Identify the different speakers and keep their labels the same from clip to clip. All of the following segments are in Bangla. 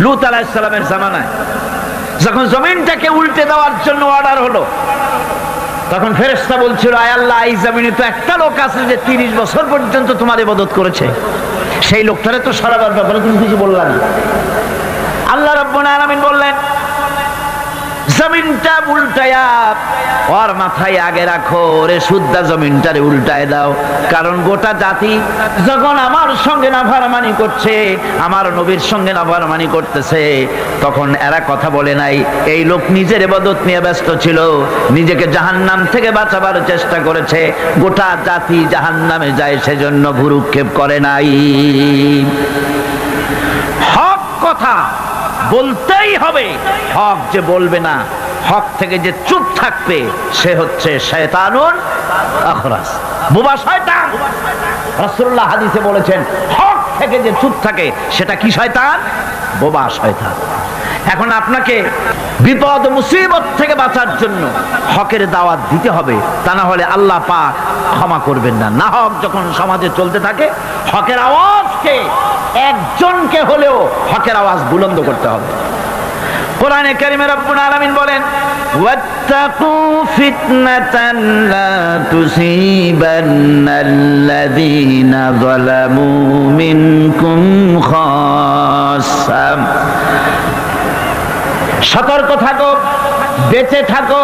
Speaker 1: লূত আলাইহিস সালামের জামানায় যখন জমিনটাকে উল্টে দেওয়ার জন্য অর্ডার হলো, তখন ফেরেশতা বলছিল, আয় আল্লাহ, এই জমিনে তো একটা লোক আছে যে 30 বছর পর্যন্ত তোমার ইবাদত করেছে, সেই লোকটারে তো সরাবার ব্যাপারে তুমি কিছু বললা না। আল্লাহ রাব্বুল আলামিন বললেন, জমিনটা উল্টায়া ওর মাথায় আগে রাখো, রে শুদ্ধা জমিনটারে উল্টায় দাও। কারণ গোটা জাতি যখন আমার সঙ্গে নাফরমানি করছে, আমার নবীর সঙ্গে নাফরমানি করতেছে, তখন এরা কথা বলে নাই। এই লোক নিজের ইবাদত নিয়ে ব্যস্ত ছিল, নিজেকে জাহান্নাম থেকে বাঁচাবার চেষ্টা করেছে। গোটা জাতি জাহান্নামে যায়, সেজন্য ভুরুক্ষেপ করে নাই। হক কথা বলতেই হবে। হক যে বলবে না, হক থেকে যে চুপ থাকবে, সে হচ্ছে শয়তানুন আখরাস, বোবা শয়তান। রাসূলুল্লাহ হাদিসে বলেছেন, হক থেকে যে চুপ থাকে সেটা কি শয়তান? বোবা শয়তান। এখন আপনাকে বিপদ মুসিবত থেকে বাঁচার জন্য হকের দাওয়াত দিতে হবে, তা না হলে আল্লাহ পাক ক্ষমা করবেন না। না হক যখন সমাজে চলতে থাকে, হকের আওয়াজকে একজনকে হলেও হকের আওয়াজ বুলন্দ করতে হবে। কোরআনে কারিমে রব্বুল আলামিন বলেন, ওয়াত্তাকু ফিতনাতান লা তুসিবান্নাল্লাযীনা যালামু মিনকুম খাসসা। সতর্ক থাকো, বেঁচে থাকো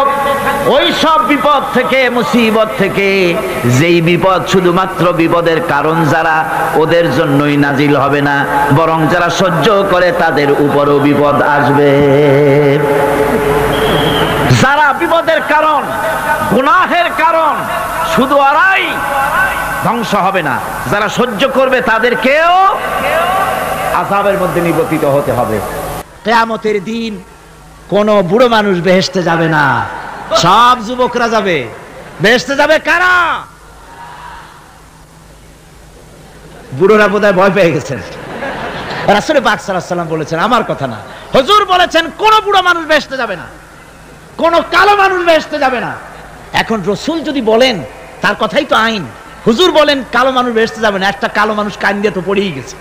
Speaker 1: ওই সব বিপদ থেকে, মুসিবত থেকে, যেই বিপদ শুধুমাত্র বিপদের কারণ যারা, ওদের জন্যই নাজিল হবে না, বরং যারা সহ্য করে তাদের উপরও বিপদ আসবে। যারা বিপদের কারণ, গুনাহের কারণ, শুধু ওরাই ধ্বংস হবে না, যারা সহ্য করবে তাদেরকেও আযাবের মধ্যে নিপতিত হতে হবে। কিয়ামতের দিন কোন বুড়ো মানুষ বেহেশতে যাবে না, সব যুবকরা যাবে। বেহেশতে যাবে কারা? বুড়োরা বোধহয় ভয় পেয়ে গেছেন। রাসূল পাক সাল্লাল্লাহু আলাইহি ওয়াসাল্লাম বলেছেন, আমার কথা না, হুজুর বলেছেন, কোন বুড়ো মানুষ বেহেশতে যাবে না, কোন কালো মানুষ বেহেশতে যাবে না। এখন রাসূল যদি বলেন, তার কথাই তো আইন। হুজুর বলেন কালো মানুষ বেহেশতে যাবে না, একটা কালো মানুষ কান্দিয়ে তো পড়েই গেছে।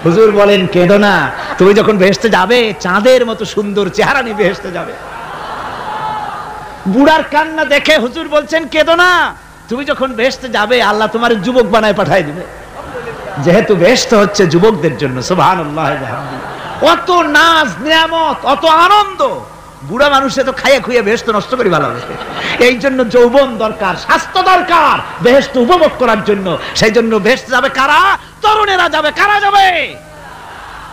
Speaker 1: হুজুর বলেন, কেঁদো না, তুমি যখন বেহেশতে যাবে চাঁদের মতো সুন্দর চেহারা নিয়ে বেহেশতে যাবে। বুড়ার কান্না দেখে হুজুর বলছেন, কেঁদো না, তুমি যখন বেহেশতে যাবে আল্লাহ তোমার যুবক বানায় পাঠায় দিবে। যেহেতু বেহেশত হচ্ছে যুবকদের জন্য, সুবহানাল্লাহ। অত নাজ নিয়ামত, অত আনন্দ, বুড়া মানুষে তো খাইয়ে খুইয়ে বেহেশত নষ্ট করি ভালো হবে। এই জন্য যৌবন দরকার, স্বাস্থ্য দরকার বেহেশত উপভোগ করার জন্য। সেই জন্য বেহেশতে যাবে কারা? তরুণেরা যাবে। কারা যাবে?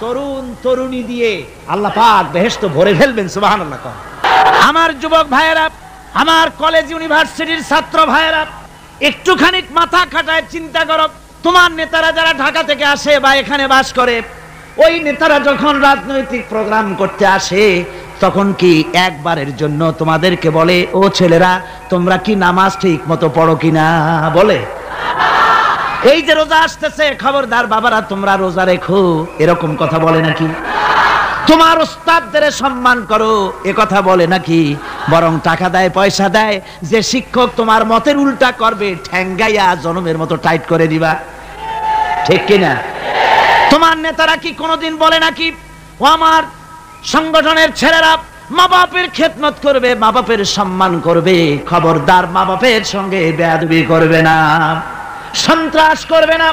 Speaker 1: তরুণ তরুণী দিয়ে আল্লাহ পাক বেহেশত ভরে ফেলবেন, সুবহানাল্লাহ। আমার যুবক ভাইয়েরা, আমার কলেজ ইউনিভার্সিটির ছাত্র ভাইয়েরা, একটুখানি মাথা খাটায় চিন্তা করো। তোমার নেতারা যারা ঢাকা থেকে আসে বা এখানে বাস করে, ওই নেতারা যখন রাজনৈতিক প্রোগ্রাম করতে আসে, তখন কি একবারের জন্য তোমাদেরকে বলে, ও ছেলেরা তোমরা কি নামাজ ঠিক মতো পড়ো কিনা? বলে? এই যে রোজা আসতেছে, খবরদার বাবারা তোমরা রোজা রেখো, এরকম কথা বলে নাকি? তোমার উস্তাদদের সম্মান করো, এ কথা বলে নাকি? বরং টাকা দেয়, পয়সা দেয়, যে শিক্ষক তোমার মতের উল্টা করবে, ঠ্যাঙ্গাইয়া জনমের মতো টাইট করে দিবা, ঠিক কিনা? তোমার নেতারা কি কোনোদিন বলে নাকি, ও আমার সংগঠনের ছেলেরা মা বাপের খেদমত করবে, মা বাপের সম্মান করবে, খবরদার মা বাপের সঙ্গে বেয়াদবি করবে না, সন্ত্রাস করবে না,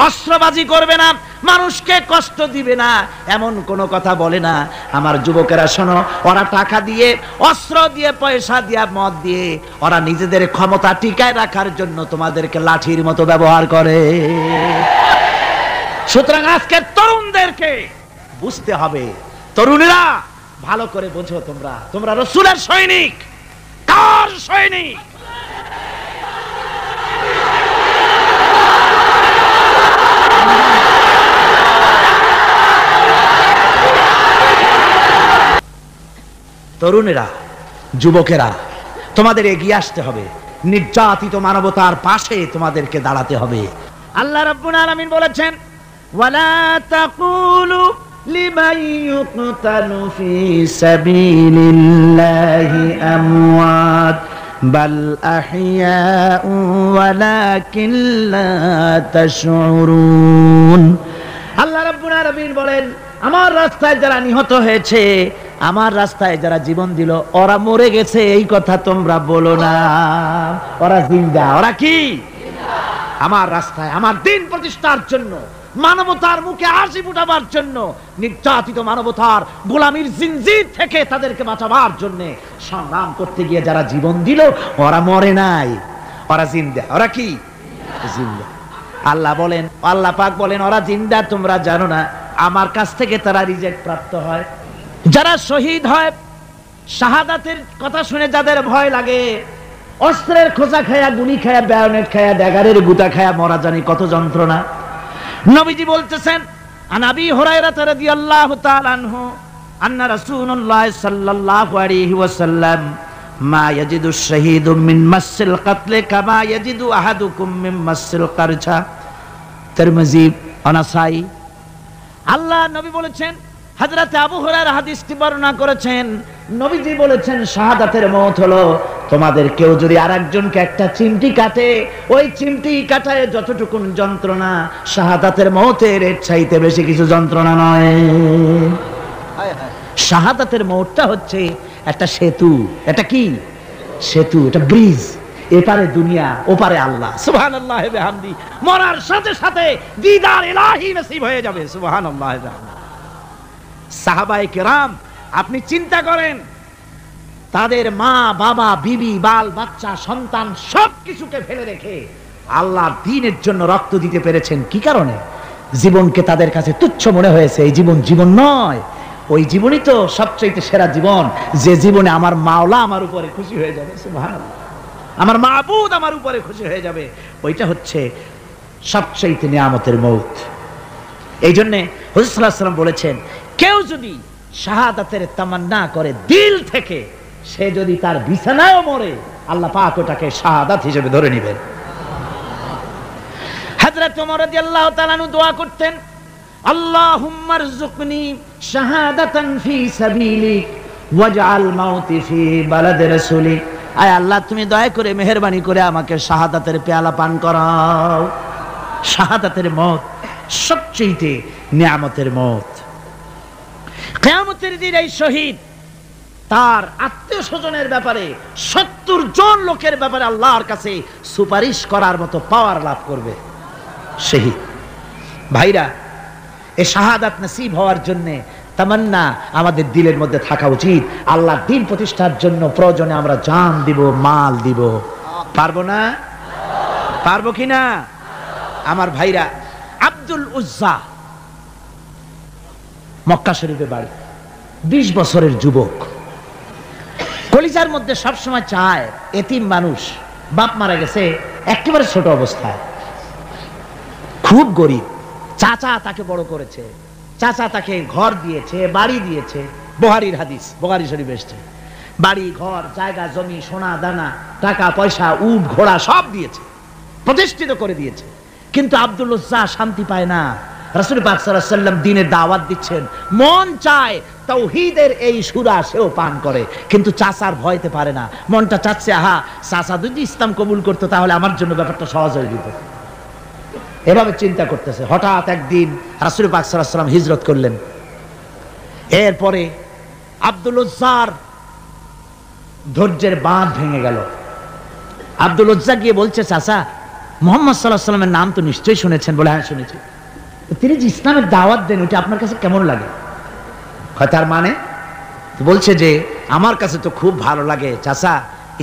Speaker 1: অস্ত্রবাজি করবে না, মানুষকে কষ্ট দিবে না, এমন কোনো কথা বলে না? আমার যুবকেরা শোনো, ওরা টাকা দিয়ে, অস্ত্র দিয়ে, পয়সা দিয়ে, মদ দিয়ে, ওরা নিজেদের ক্ষমতা টিকায় রাখার জন্য তোমাদেরকে লাঠির মতো ব্যবহার করে। সুতরাং আজকে তরুণদেরকে বুঝতে হবে, তরুণীরা ভালো করে বোঝো, তোমরা রাসূলের সৈনিক। কার সৈনিক? তরুণেরা, যুবকেরা, তোমাদের এগিয়ে আসতে হবে, নির্যাতিত মানবতার পাশে তোমাদেরকে দাঁড়াতে হবে। আল্লাহ রাব্বুল আলামিন বলেছেন, ওয়ালা তাকুলু লিমান ইউকতালু ফি সাবিলিল্লাহি আমওয়াত বাল আহইয়াউ ওয়ালাকিন লা তাশউরুন। আল্লাহ রাব্বুল আলামিন বলেন, আমার রাস্তায় যারা নিহত হয়েছে, আমার রাস্তায় যারা জীবন দিল, ওরা মরে গেছে এই কথা তোমরা বলো না, ওরা জিন্দা। ওরা কি? আমার রাস্তায়, আমার দিন প্রতিষ্ঠার জন্য, মানবতার মুখে হাসি ফুটাবার জন্য, নির্যাতিত মানবতার গোলামীর জিনজির থেকে তাদেরকে বাঁচাবার জন্য সংগ্রাম করতে গিয়ে যারা জীবন দিল, ওরা মরে নাই, ওরা জিন্দা। ওরা কি? জিন্দা। আল্লাহ বলেন, আল্লাহ পাক বলেন, ওরা জিন্দা তোমরা জানো না, আমার কাছ থেকে তারা রিজেক্ট প্রাপ্ত হয়। যারা শহীদ হয়, শাহাদাতের কথা শুনে যাদের ভয় লাগে, অস্ত্রের খোঁচা খায়া, গুলি খায়া, বায়োনেট খায়া, ড্যাগারের গুতা খায়া মরা, জানি কত যন্ত্রণা। নবীজি বলতেছেন, আন আবি হুরায়রা রাদিয়াল্লাহু তাআলা আনহু আন্না রাসূলুল্লাহ সাল্লাল্লাহু আলাইহি ওয়াসাল্লাম মা ইয়াজিদু শাহীদু মিন মাসসিল কাতল কামা ইয়াজিদু আহাদুকুম মিন মাসসিল কারছা। তিরমিজি, নাসাই। আল্লাহ নবী বলেছেন, হযরত আবু হুরায়রা হাদিসটি বর্ণনা করেছেন, নবীজি বলেছেন, শাহাদাতের মওত হলো তোমাদের কেউ যদি আরেকজনকে একটা চিমটি কাটে, ওই চিমটি কাটায় যতটুকু যন্ত্রণা, শাহাদাতের মওতের এর চাইতে বেশি কিছু যন্ত্রণা নয়। শাহাদাতের মওতটা হচ্ছে একটা সেতু। এটা কি সেতু? এটা ব্রিজ। এপারে দুনিয়া, ওপারে আল্লাহ। সুবহানাল্লাহ ওয়া বিহামদি। মরার সাথে সাথে দিদার ইলাহি নসিব হয়ে যাবে। সুবহানাল্লাহ ওয়া বিহামদি। সাহাবায়ে কেরাম, আপনি চিন্তা করেন, তাদের মা, বাবা, বিবি, বাল বাচ্চা, সন্তান সবকিছুকে ফেলে রেখে আল্লাহর দ্বীনের জন্য রক্ত দিতে পেরেছেন। কি কারণে? জীবনকে তাদের কাছে তুচ্ছ মনে হয়েছে। এই জীবন জীবন নয়, ওই জীবনই তো সবচেয়ে সেরা জীবন, যে জীবনে আমার মাওলা আমার উপরে খুশি হয়ে যাবে। সুবহানাল্লাহ। আমার মাবুদ আমার উপরে খুশি হয়ে যাবে, ওইটা হচ্ছে সবচেয়ে নিয়ামতের মওত। এই জন্য হুজুর সাল্লাল্লাহু আলাইহি ওয়াসাল্লাম বলেছেন, কেউ যদি শাহাদাতের তামান্না করে দিল থেকে, সে যদি তার বিছানায়ও মরে, আল্লাহ পাক ওটাকে শাহাদাত হিসেবে ধরে নেবেন। হযরত ওমর রাদিয়াল্লাহু তাআলা আনহু দোয়া করতেন, আল্লাহুম্মা রযুকনি শাহাদাতান ফি সাবিলিক ওয়াজআল মাউতি ফি বালাদি রাসূলিক। আয় আল্লাহ, তুমি দয়া করে মেহেরবানি করে আমাকে শাহাদাতের পেয়ালা পান করাও। শাহাদাতের মওত সবচেয়ে নিয়ামতের মওত। কিয়ামতের দিন এই শহীদ তার আত্মীয় স্বজনের ব্যাপারে 70 জন লোকের ব্যাপারে আল্লাহর কাছে সুপারিশ করার মতো পাওয়ার লাভ করবে শহীদ। ভাইরা, এই শাহাদাত নসিব হওয়ার জন্য তামান্না আমাদের দিলের মধ্যে থাকা উচিত। আল্লাহর দ্বীন প্রতিষ্ঠার জন্য প্রয়োজনে আমরা জান দিব, মাল দিব। পারবো না? পারবো কিনা? আমার ভাইরা, আব্দুল উজ্জা মক্কা শরীফে বাড়ি, 20 বছরের যুবক, কলিজার মধ্যে সবসময় চায়, এতিম মানুষ, বাপ মারা গেছে একেবারে ছোট অবস্থায়, খুব গরিব। চাচা তাকে বড় করেছে, চাচা তাকে ঘর দিয়েছে, বাড়ি দিয়েছে। বুখারীর হাদিস, বুখারী শরীফ এসেছে। বাড়ি, ঘর, জায়গা, জমি, সোনা দানা, টাকা পয়সা, উট ঘোড়া সব দিয়েছে, প্রতিষ্ঠিত করে দিয়েছে। কিন্তু আব্দুল উজ্জা শান্তি পায় না। রাসূল পাক সাল্লাল্লাহু আলাইহি ওয়াসাল্লাম দ্বীনের দাওয়াত দিচ্ছেন, মন চায় তাওহীদের এই সুরা সেও পান করে, কিন্তু চাচার ভয়তে পারে না। মনটা চাচ্ছে, আহা, চাচা যদি ইসলাম কবুল করতো তাহলে আমার জন্য ব্যাপারটা সহজ হয়ে যেত। এভাবে চিন্তা করতেছে। হঠাৎ একদিন রাসূল পাক সাল্লাল্লাহু আলাইহি ওয়াসাল্লাম হিজরত করলেন। এরপরে আব্দুল উজ্জার ধৈর্যের বাঁধ ভেঙে গেল। আব্দুল উজ্জা গিয়ে বলছে, চাচা, মুহাম্মদ সাল্লাল্লাহু আলাইহি ওয়াসাল্লামের নাম তো নিশ্চয়ই শুনেছেন। বলে, হ্যাঁ শুনেছি। তিনি যে ইসলামের দাওয়াত দেন, ওইটা আপনার কাছে কেমন লাগে? তার মানে বলছে যে, আমার কাছে তো খুব ভালো লাগে। চাচা,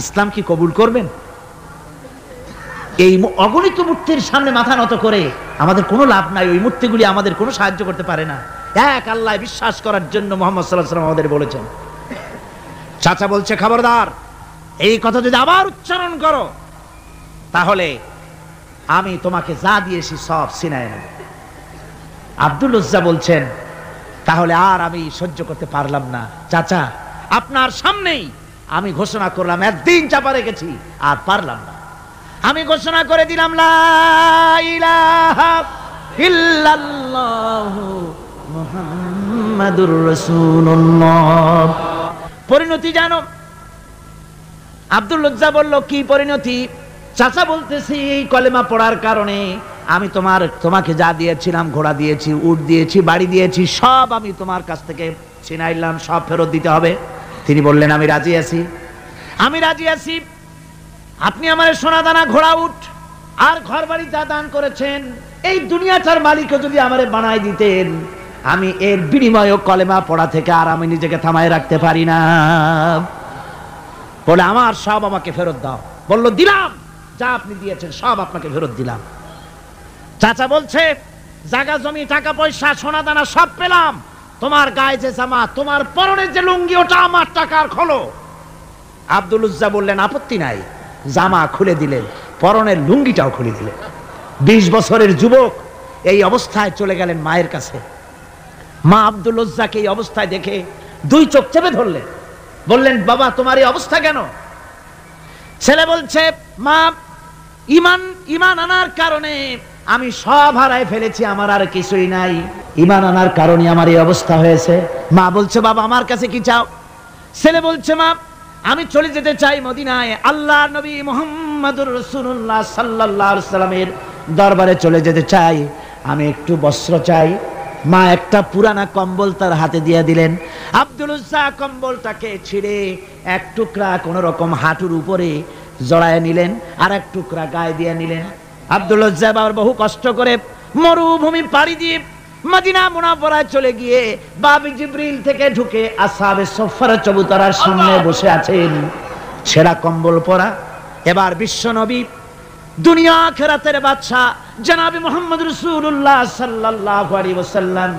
Speaker 1: ইসলাম কি কবুল করবেন? এই অগণিত মূর্তির সামনে মাথা নত করে আমাদের কোনো লাভ নাই। ওই মূর্তিগুলি আমাদের কোনো সাহায্য করতে পারে না। এক আল্লাহ বিশ্বাস করার জন্য মুহাম্মদ সাল্লাল্লাহু আলাইহি ওয়াসাল্লাম আমাদের বলেছেন। চাচা বলছে, খবরদার, এই কথা যদি আবার উচ্চারণ করো তাহলে আমি তোমাকে যা দিয়েছি সব ছিনায় নেব। আব্দুল উজ্জা বলছেন, তাহলে আর আমি সহ্য করতে পারলাম না। চাচা, আপনার সামনেই আমি ঘোষণা করলাম, একদিন চাপা রেখেছি, আর পারলাম না। আমি ঘোষণা করে দিলাম, লা ইলাহা ইল্লাল্লাহু মুহাম্মাদুর রাসূলুল্লাহ। পরিণতি জানো, আব্দুল লজ্জা বলল, কি পরিণতি? চাচা বলতেছি, এই কলেমা পড়ার কারণে আমি তোমাকে যা দিয়েছিলাম, ঘোড়া দিয়েছি, উট দিয়েছি, বাড়ি দিয়েছি, সব আমি তোমার কাছ থেকে ছিনাইলাম, সব ফেরত দিতে হবে। তিনি বললেন, আমি রাজি আছি, আমি রাজি আছি। আপনি আমার সোনা দানা, ঘোড়া, উট আর ঘর বাড়ি যা দান করেছেন, এই দুনিয়াটার মালিকও যদি আমারে বানাই দিতেন, আমি এর বিনিময়ে কলেমা পড়া থেকে আর আমি নিজেকে থামায় রাখতে পারি না। বলে, আমার সব আমাকে ফেরত দাও। বলল, দিলাম, যা আপনি দিয়েছেন সব আপনাকে ফেরত দিলাম। চাচা বলছে, জায়গা জমি, টাকা পয়সা, সোনা দানা সব পেলাম, তোমার গায়ে যে জামা, তোমার পরনের যে লুঙ্গি, ওটা আমার টাকার খোলো। আব্দুল উজ্জা বললেন, আপত্তি নাই। জামা খুলে দিলেন, পরনের লুঙ্গিটাও খুলে দিলেন। 20 বছরের যুবক এই অবস্থায় চলে গেলেন মায়ের কাছে। মা আব্দুল উজ্জাকে এই অবস্থায় দেখে 2 চোখ চেপে ধরলেন, বললেন, বাবা তোমার এই অবস্থা কেন? ছেলে বলছে, মা, ইমান আনার কারণে আমি সব হারাই ফেলেছি, আমার আর কিছুই নাই, ইমান আনার কারণে আমার এই অবস্থা হয়েছে। মা বলছে, বাবা আমার কাছে কি চাও? ছেলে বলছে, মা আমি চলে যেতে চাই মদিনায়, আল্লাহ নবী মুহাম্মদুর রাসূলুল্লাহ সাল্লাল্লাহু আলাইহি সাল্লামের দরবারে চলে যেতে চাই, আমি একটু বস্ত্র চাই। মা একটা পুরানা কম্বল তার হাতে দিয়ে দিলেন। আব্দুল উজ্জা কম্বলটাকে ছিঁড়ে এক টুকরা কোন রকম হাঁটুর উপরে জড়ায় নিলেন, আর এক টুকরা গায়ে দিয়ে নিলেন। আব্দুল উজ্জা আবার বহু কষ্ট করে মরুভূমি পাড়ি দিয়ে মদিনা মুনাওয়ারায় চলে গিয়ে বাবি জিবরিল থেকে ঢুকে আসহাবে সুফফার চবুতরার সামনে বসে আছেন, ছেঁড়া কম্বল পরা। এবার বিশ্ব নবী, দুনিয়া আখিরাতের বাদশা জনাবে মুহাম্মদ রাসূলুল্লাহ সাল্লাল্লাহু আলাইহি ওয়াসাল্লাম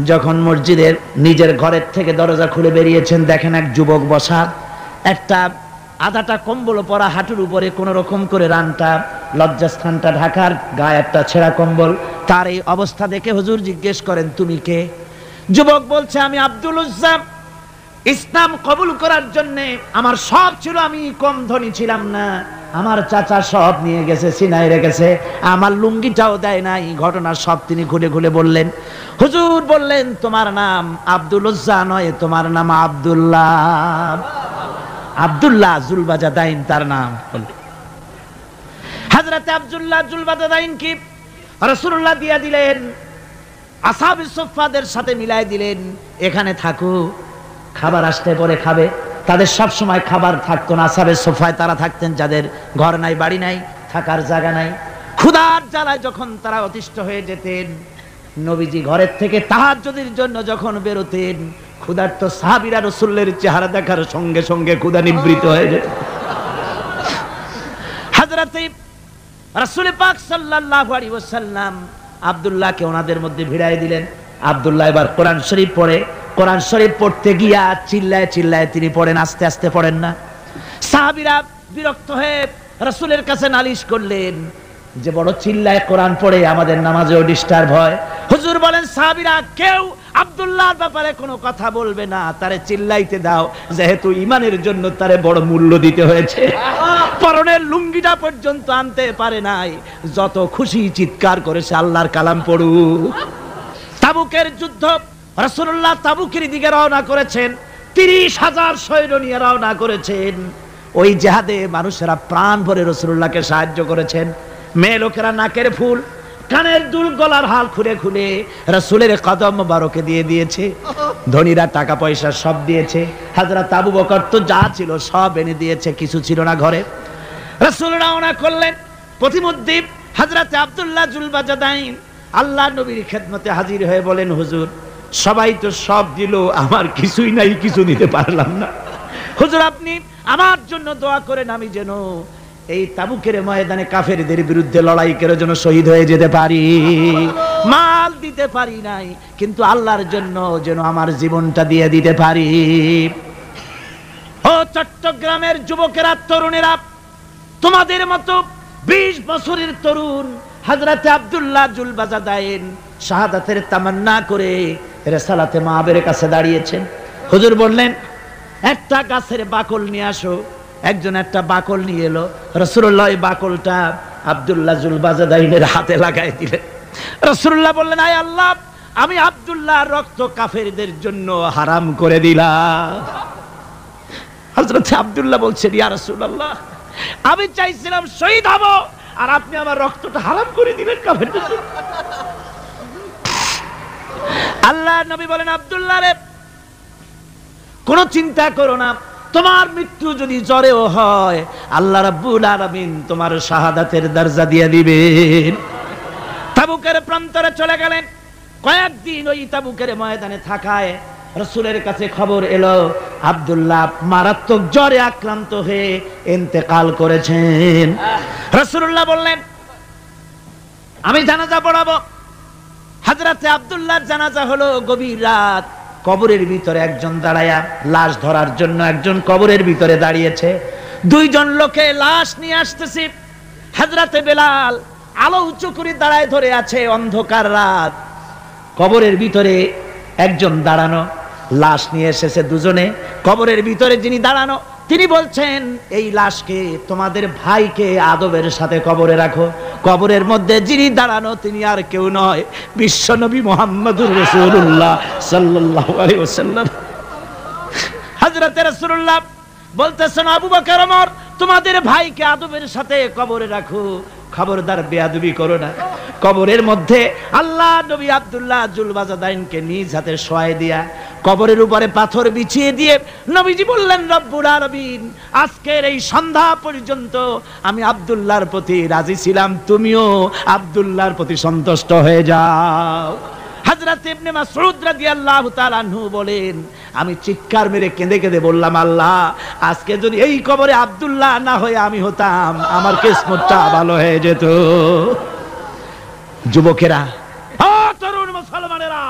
Speaker 1: যখন মসজিদের নিজের ঘরের থেকে দরজা খুলে বেরিয়েছেন, দেখেন এক যুবক বসা, একটা আধাটা কম্বল পরা, হাঁটুর উপরে কোন রকম করে রানটা, লজ্জাস্থানটা ঢাকার, গায়ে একটা ছেঁড়া কম্বল। তার এই অবস্থা দেখে হুজুর জিজ্ঞেস করেন, তুমি কে? যুবক বলছে, আমি আব্দুল উজ্জা। ইসলাম কবুল করার জন্য আমার সব ছিল, আমি কম ধনী ছিলাম না, আমার চাচা সব নিয়ে গেছে, সিনাই রেখেছে, আমার লুঙ্গিটাও দেয় নাই। ঘটনা সব তিনি খুলে খুলে বললেন। হুজুর বললেন, তোমার নাম আব্দুল উজ্জা নয়, তোমার নাম আব্দুল্লাহ। আব্দুল্লাহ জুলবাজাদাইন তার নাম। হযরত আব্দুল্লাহ জুলবাজাদাইন কি রাসূলুল্লাহ দিয়া দিলেন, আসহাবে সুফফাদের সাথে মিলাই দিলেন, এখানে থাকো, খাবার আসতে পরে খাবে। তাদের সব সময় খাবার থাকতো না। আসহাবে সুফফায় তারা থাকতেন যাদের ঘর নাই, বাড়ি নাই, থাকার জায়গা নাই। ক্ষুধার জ্বালায় যখন তারা অতিষ্ঠ হয়ে যেতেন, নবীজি ঘরের থেকে তাহাজ্জুদের জন্য যখন বেরোতেন, ক্ষুধার্ত সাহাবীরা রাসূলের চেহারা দেখার সঙ্গে সঙ্গে ক্ষুধা নিবৃত হয়ে যেত। হযরত রাসূল পাক সাল্লাল্লাহু আলাইহি ওয়াসাল্লাম আব্দুল্লাহকে ওনাদের মধ্যে ভিড়ায় দিলেন। আব্দুল্লাহ এবার কোরআন শরীফ পড়ে। কোরআন শরীফ পড়তে গিয়া চিল্লায় চিল্লায় তিনি পড়েন, আস্তে আস্তে পড়েন না। সাহাবীরা বিরক্ত হয়ে রাসূলের কাছে নালিশ করলেন যে বড় চিল্লায় কোরআন পড়ে, আমাদের নামাজেও ডিস্টার্ব হয়। হুজুর বলেন, সাহাবীরা কেউ আব্দুল্লাহর ব্যাপারে কোনো কথা বলবে না, তারে চিল্লাইতে দাও, যেহেতু ঈমানের জন্য তারে বড় মূল্য দিতে হয়েছে। পরনের লুঙ্গিটা পর্যন্ত আনতে পারে নাই, যত খুশি চিৎকার করেছে, আল্লাহর কালাম পড়ু। তাবুকের যুদ্ধ, রাসূলুল্লাহ তাবুকের দিকে রওনা করেছেন, 30,000 সৈন্য নিয়ে রওনা করেছেন। ওই জিহাদে মানুষেরা প্রাণ ভরে রাসূলুল্লাহকে সাহায্য করেছেন। মেয়ে লোকেরা নাকের ফুল, কানের দুল, গলার হাল খুলে খুলে রাসূলের কদম মোবারকে দিয়ে দিয়েছে। ধনীরা টাকা পয়সা সব দিয়েছে। হযরত আবু বকর তো যা ছিল সব এনে দিয়েছে, কিছু ছিল না ঘরে। রাসূল রওনা করলেন। প্রতিমধ্যে হযরত আব্দুল্লাহ জুলবাজাদাইন আল্লাহ নবীর খেদমতে হাজির হয়ে বলেন, হুজুর সবাই তো সব দিল, আমার কিছুই নাই, কিছু দিতে পারলাম না। হুজুর আপনি আমার জন্য দোয়া করেন, আমি যেন এই তাবুকের ময়দানে কাফেরদের বিরুদ্ধে লড়াই করে যেন শহীদ হয়ে যেতে পারি। মাল দিতে পারি নাই, কিন্তু আল্লাহর জন্য যেন আমার জীবনটা দিয়ে দিতে পারি। ও চট্টগ্রামের যুবকেরা, তরুণেরা, তোমাদের মতো 20 বছরের তরুণ হযরত আব্দুল্লাহ জুলবাজাদাইন শাহাদাতের তামান্না করে রিসালাতে মাহবের কাছে দাঁড়িয়েছেন। হুজুর বললেন, একটা গাছের বাকল নিয়ে আসো। একজন একটা বাকল নিয়ে এলো। রাসূলুল্লাহ এই বাকলটা আব্দুল্লাহ জুলবাজাদাইনের হাতে লাগাই দিলেন। রাসূলুল্লাহ বললেন, আয় আল্লাহ, আমি আব্দুল্লাহর রক্ত কাফেরদের জন্য হারাম করে দিলাম। হযরত আব্দুল্লাহ বলছেন, ইয়া রাসূলুল্লাহ, আমি চাইছিলাম শহীদ হব, আর আপনি আমার রক্তটা হারাম করে দিলেন কাফেরদের জন্য। আল্লাহ নবী বলেন, আব্দুল্লাহ রে, কোন চিন্তা করো না, তোমার মৃত্যু যদি জ্বরেও হয়, আল্লাহ রাব্বুল আলামিন তোমার শাহাদাতের দরজা দিয়ে দিবেন। তাবুকের প্রান্তরে চলে গেলেন। কয়েকদিন ওই তাবুকের ময়দানে থাকায় রাসূলের কাছে খবর এলো, আব্দুল্লাহ মারাত্মক জ্বরে আক্রান্ত হয়ে ইন্তেকাল করেছেন। রাসূলুল্লাহ বললেন, আমি জানাজা পড়াবো। হযরতে আব্দুল্লাহর জানাজা হলো গভীর রাত। কবরের ভিতরে একজন দাঁড়ায়া লাশ ধরার জন্য একজন কবরের ভিতরে দাঁড়িয়েছে। দুইজন লোকে লাশ নিয়ে আসতেছে। হযরতে বেলাল আলো উঁচু করে দাঁড়ায় ধরে আছে। অন্ধকার রাত, কবরের ভিতরে একজন দাঁড়ানো, লাশ নিয়ে এসেছে দুজনে। কবরের ভিতরে যিনি দাঁড়ানো তিনি বলছেন, এই লাশকে তোমাদের ভাইকে আদবের সাথে কবরে রাখো। কবরের মধ্যে যিনি দাঁড়ানো তিনি আর কেউ নয়, বিশ্বনবী মুহাম্মদুর রাসূলুল্লাহ সাল্লাল্লাহু আলাইহি ওয়াসাল্লাম। হযরত রাসূলুল্লাহ বলতেছেন, আবু বকর, ওমর, তোমাদের ভাইকে আদবের সাথে কবরে রাখো, খবরদার বেয়াদবি করো না। কবরের মধ্যে আল্লাহ নবী আব্দুল্লাহ জুলবাজাদাইনকে নিজ হাতে শোয়াই দিয়া কবরের উপরে পাথর বিছিয়ে দিয়ে নবীজি বললেন, রব্বুল আলামিন, আজকের এই সন্ধ্যা পর্যন্ত আমি আব্দুল্লাহর প্রতি রাজি ছিলাম, তুমিও আব্দুল্লাহর প্রতি সন্তুষ্ট হয়ে যাও। হযরত ইবনে মাসউদ রাদিয়াল্লাহু তাআলা আনহু বলেন, আমি চিৎকার মেরে কেঁদে কেঁদে বললাম, আল্লাহ, আজকে যদি এই কবরে আব্দুল্লাহ না হয়ে আমি হতাম, আমার কিসমতটা ভালো হয়ে যেত। যুবকেরা, ও তরুণ মুসলমানেরা,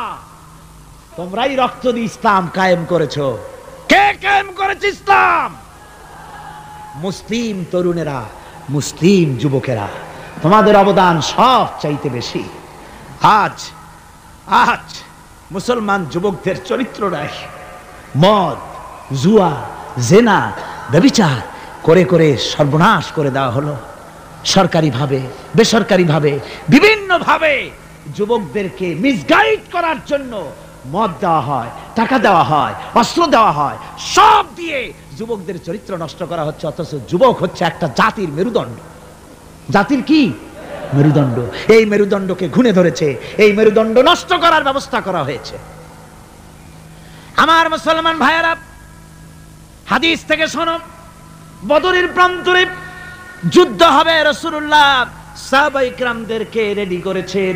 Speaker 1: তোমরাই রক্ত দিয়ে ইসলাম কায়েম করেছো। কে কায়েম করেছে ইসলাম? মুসলিম তরুণেরা, মুসলিম যুবকেরা, তোমাদের অবদান সব চাইতে বেশি। আজ মুসলমান যুবকদের চরিত্র নাই, মদ, জুয়া, জেনা, ব্যভিচার করে করে সর্বনাশ করে দেওয়া হলো। সরকারিভাবে, বেসরকারিভাবে, বিভিন্নভাবে যুবকদেরকে মিসগাইড করার জন্য মদ দেওয়া হয়, টাকা দেওয়া হয়, অস্ত্র দেওয়া হয়, সব দিয়ে যুবকদের চরিত্র নষ্ট করা হচ্ছে। অথচ যুবক হচ্ছে একটা জাতির মেরুদণ্ড। জাতির কি মেরুদণ্ড? এই মেরুদণ্ডকে ঘুণে ধরেছে, এই মেরুদণ্ড নষ্ট করার ব্যবস্থা করা হয়েছে। আমার মুসলমান ভাইয়েরা, হাদিস থেকে শোনো, বদরের প্রান্তরে যুদ্ধ হবে। রাসূলুল্লাহ সাহাবায়ে কিরামদেরকে রেডি করেছেন,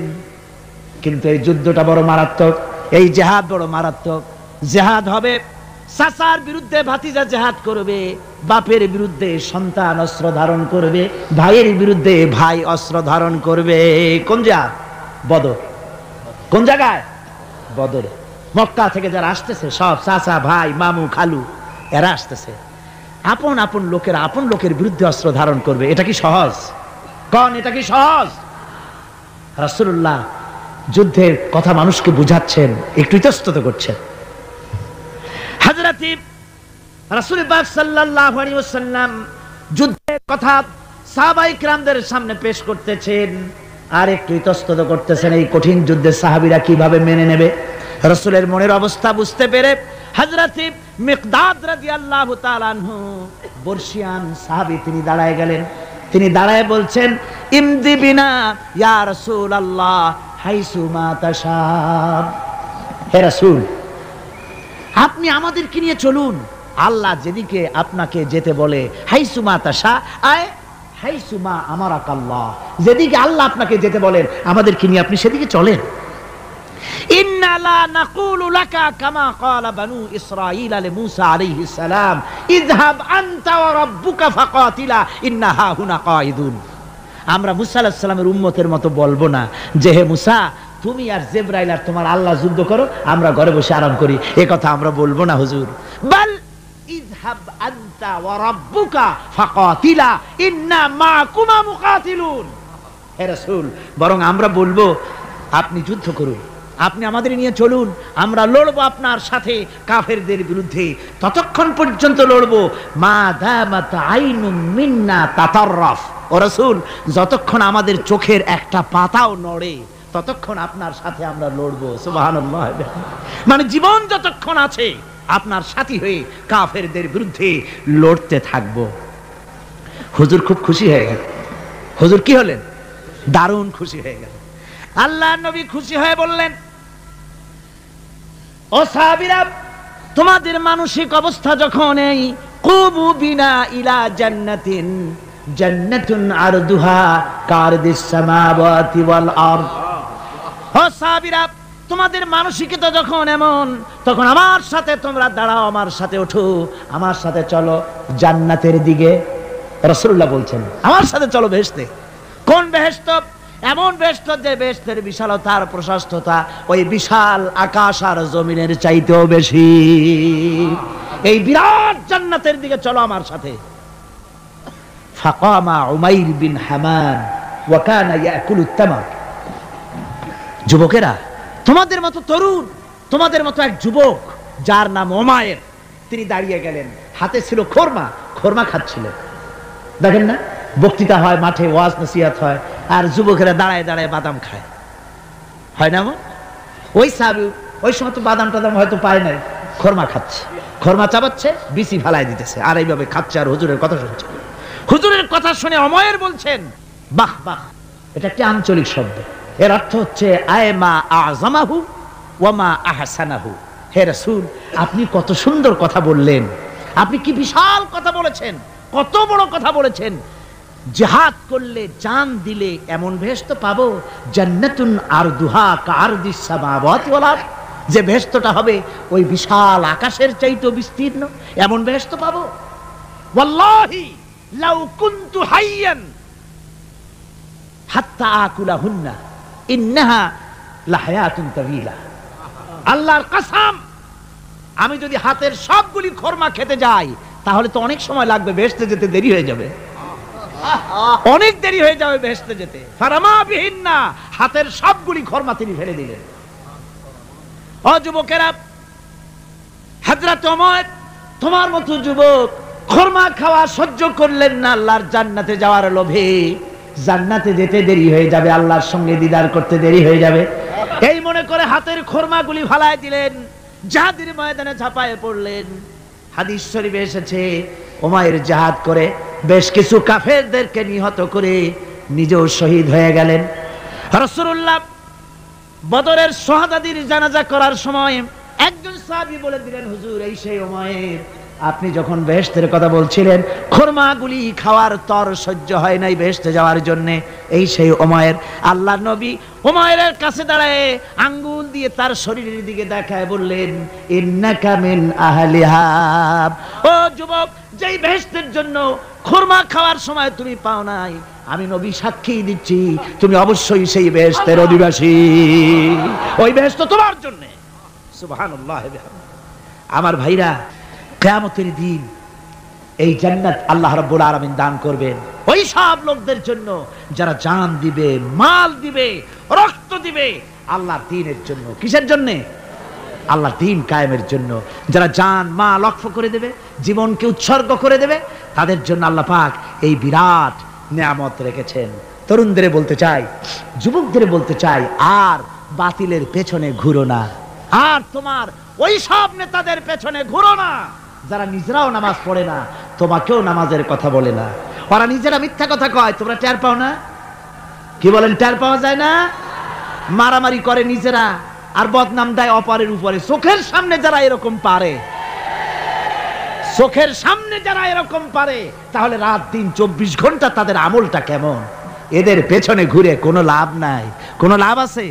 Speaker 1: কিন্তু এই যুদ্ধটা বড় মারাত্মক, এই জিহাদ বড় মারাত্মক। জিহাদ হবে, চাচার বিরুদ্ধে ভাতিজা জিহাদ করবে, বাপের বিরুদ্ধে সন্তান অস্ত্র ধারণ করবে, ভাইয়ের বিরুদ্ধে ভাই অস্ত্র ধারণ করবে। কোন জিহাদ? বদর। কোন জায়গায়? বদরে। মক্কা থেকে যারা আসতেছে সব চাচা, ভাই, মামু, খালু, এরা আসতেছে। আপন আপন লোকেরা আপন লোকের বিরুদ্ধে অস্ত্র ধারণ করবে। এটা কি সহজ? কোন এটা কি সহজ? রাসূলুল্লাহ যুদ্ধের কথা মানুষকে বুঝাচ্ছেন, একটু ইতস্তত করছেন। হযরত রাসূল পাক সাল্লাল্লাহু আলাইহি ওয়াসাল্লাম যুদ্ধের কথা সাহাবায়ে কিরামদের সামনে পেশ করতেছেন, আর একটু ইতস্তত করতেছেন এই কঠিন যুদ্ধে সাহাবীরা কিভাবে মেনে নেবে। রাসূলের মনের অবস্থা বুঝতে পেরে হযরত মিকদাদ রাদিয়াল্লাহু তাআলা আনহু, বর্ষিয়ান সাহাবী, তিনি দাঁড়ায় গেলেন। তিনি দাঁড়ায় বলছেন, ইমদি বিনা ইয়া রাসূলুল্লাহ হাইসু মা তাশা। হে রাসূল, আপনি আমাদেরকে নিয়ে চলুন, আল্লাহ যেদিকে আপনাকে যেতে বলে, হাইসু মা তাশা আয় হাইসু মা আমারাকাল্লাহ, যেদিকে আল্লাহ আপনাকে যেতে বলেন আমাদেরকে নিয়ে আপনি সেদিকে চলেন। ইন্না লা নাকুলু লাকা কামা ক্বালা বানু ইসরাঈল লিমূসা আলাইহিস সালাম, ইযহাব আনতা ওয়া রাব্বুকা ফাকাতিলা ইন্না হাহুনা কাঈদুন। আমরা মুসা আলাইহিস সালামের উম্মতের মতো বলবো না যে, হে মুসা, তুমি আর জিবরাইল আর তোমার আল্লাহ যুদ্ধ করো, আমরা ঘরে বসে আরাম করি। এই কথা আমরা বলবো না হুজুর। বাল ইযহাব আনতা ওয়া রাব্বুকা ফাকাতিলা ইন্না মাআকুমা মুকাতিলুন। হে রাসূল, বরং আমরা বলবো আপনি যুদ্ধ করুন, আপনি আমাদের নিয়ে চলুন, আমরা লড়বো আপনার সাথে কাফেরদের বিরুদ্ধে। ততক্ষণ পর্যন্ত লড়বো মা দামাত আইনুম মিন্না তাতাররাফ। ও রাসূল, যতক্ষণ আমাদের চোখের একটা পাতাও নড়ে ততক্ষণ আপনার সাথে আমরা লড়বো। সুবহানাল্লাহ। মানে জীবন যতক্ষণ আছে আপনার সাথী হয়ে কাফেরদের বিরুদ্ধে লড়তে থাকব। হুজুর খুব খুশি হয়ে গেল। হুজুর কি হলেন? দারুণ খুশি হয়ে গেল। আল্লাহ নবী খুশি হয়ে বললেন, ও সাহাবীরা, তোমাদের মানসিক অবস্থা যখন এই কুবু বিনা ইলা জান্নাতিন, জান্নাতুন আরদুহা কারদিস সামাওয়াতি ওয়াল আরদ। ও সাহাবীরা, তোমাদের মানসিকতা যখন এমন, তখন আমার সাথে তোমরা দাঁড়াও, আমার সাথে ওঠো, আমার সাথে চলো জান্নাতের দিকে। রাসূলুল্লাহ বলছেন, আমার সাথে চলো বেহেশতে। কোন বেহেশত? এমন বেহেশত যে বেহেশতের বিশালতা আর প্রশস্ততা ওই বিশাল আকাশ আর জমিনের চাইতেও বেশি। এই বিরাট জান্নাতের দিকে চলো আমার সাথে। ফাকামা উমাইর বিন হামান ওয়া কানা ইয়াকুলু তামার। যুবকেরা, তোমাদের মতো তরুণ, তোমাদের মতো এক যুবক যার নাম উমাইর, তিনি দাঁড়িয়ে গেলেন, হাতে ছিল খোরমা, খোরমা খাচ্ছিলেন। দেখেন না, বক্তৃতা হয় মাঠে, ওয়াজ নসিহত হয়, আর যুবকেরা দাঁড়ায় দাঁড়ায় বাদাম খায়, হয় না? ওই সাহাবী ওই সময় তো বাদাম টাদাম হয়তো পায় নাই, খোরমা খাচ্ছে, খোরমা চাবাচ্ছে, বিচি ফালাই দিতেছে, আর এইভাবে খাচ্ছে আর হুজুরের কথা শুনছে। হুজুরের কথা শুনে উমাইর বলছেন, বাহ বাহ, এটা একটি আঞ্চলিক শব্দ, এর অর্থ হচ্ছে আয়মা আযমাহু ওয়া মা আহসানাহু। হে রাসূল, আপনি কত সুন্দর কথা বললেন, আপনি কি বিশাল কথা বলেছেন, কত বড় কথা বলেছেন। জিহাদ করলে, জান দিলে এমন বেহেশত পাবো, জান্নাতুন আরদুহা কারদিস সামাওয়াতি ওয়াল আরদ, যে বেহেশতটা হবে ওই বিশাল আকাশের চাইতেও বিস্তীর্ণ, এমন বেহেশত পাবো। ওয়াল্লাহি লাউ কুনতু হাইয়ান হাত্তা আকুলাহুন্না ইন্নাহা লাহায়াতুন তাওয়িলা। আল্লাহর কসম, আমি যদি হাতের সবগুলি খোরমা খেতে যাই তাহলে তো অনেক সময় লাগবে, বেহেশতে যেতে দেরি হয়ে যাবে, অনেক দেরি হয়ে যাবে বেহেশতে যেতে। ফারামা বিহিন্না, হাতের সবগুলি খোরমা তিনি ফেলে দিলেন। ও যুবকেরা, হযরত ওমর তোমার মতো যুবক খোরমা খাওয়া সহ্য করলেন না আল্লাহর জান্নাতে যাওয়ার লোভে। জান্নাতে যেতে দেরি হয়ে যাবে, আল্লাহর সঙ্গে দিদার করতে দেরি হয়ে যাবে, এই মনে করে হাতের খোরমাগুলি ফালায় দিলেন, জিহাদের ময়দানে ঝাঁপায়ে পড়লেন। হাদিস শরীফে এসেছে, উমাইর জিহাদ করে বেশ কিছু কাফেরদেরকে নিহত করে নিজেও শহীদ হয়ে গেলেন। রাসূলুল্লাহ বদরের শহাদাদের জানাজা করার সময় একজন সাহাবী বলে দিলেন, হুজুর, এই সেই উমাইর, আপনি যখন বেহেশতের কথা বলছিলেন, খোরমাগুলি খাওয়ার তর সহ্য হয় নাই বেহেশতে যাওয়ার জন্য, এই সেই উমাইর। আল্লাহর নবী উমাইরের কাছে দাঁড়ায় আঙ্গুল দিয়ে তার শরীরের দিকে দেখায় বললেন, ইন্নাকা মিন আহলিহা। ও যুবক, যেই বেহেশতের জন্য খোরমা খাওয়ার সময় তুমি পাও নাই, আমি নবী সাক্ষী দিচ্ছি তুমি অবশ্যই সেই বেহেশতের অধিবাসী, ওই বেহেশত তোমার জন্য। সুবহানাল্লাহ। আমার ভাইরা, কিয়ামতের দিন এই জান্নাত আল্লাহ রাব্বুল আলামিন দান করবেন ওই সব লোকদের জন্য যারা জান দিবে, মাল দিবে, রক্ত দিবে আল্লাহর দ্বীনের জন্য। কিসের জন্য? আল্লাহর দ্বীন কায়েমের জন্য। যারা জান মাল ওয়াকফ করে দেবে, জীবনকে উৎসর্গ করে দেবে, তাদের জন্য আল্লাহ পাক এই বিরাট নিয়ামত রেখেছেন। তরুণদের বলতে চাই, যুবকদের বলতে চাই, আর বাতিলের পেছনে ঘুরো না, আর তোমার ওই সব নেতাদের পেছনে ঘুরো না যারা নিজেরাও নামাজ পড়ে না, তোমাকেও নামাজের কথা বলে না। ওরা নিজেরা মিথ্যা কথা কয়, তোমরা টের পাও না? কি বলেন, টের পাওয়া যায় না? মারামারি করে নিজেরা আর বদনাম দেয় অপরের উপরে। চোখের সামনে যারা এরকম পারে, চোখের সামনে যারা এরকম পারে, তাহলে রাত দিন 24 ঘন্টা তাদের আমলটা কেমন? এদের পেছনে ঘুরে কোনো লাভ নাই। কোনো লাভ আছে?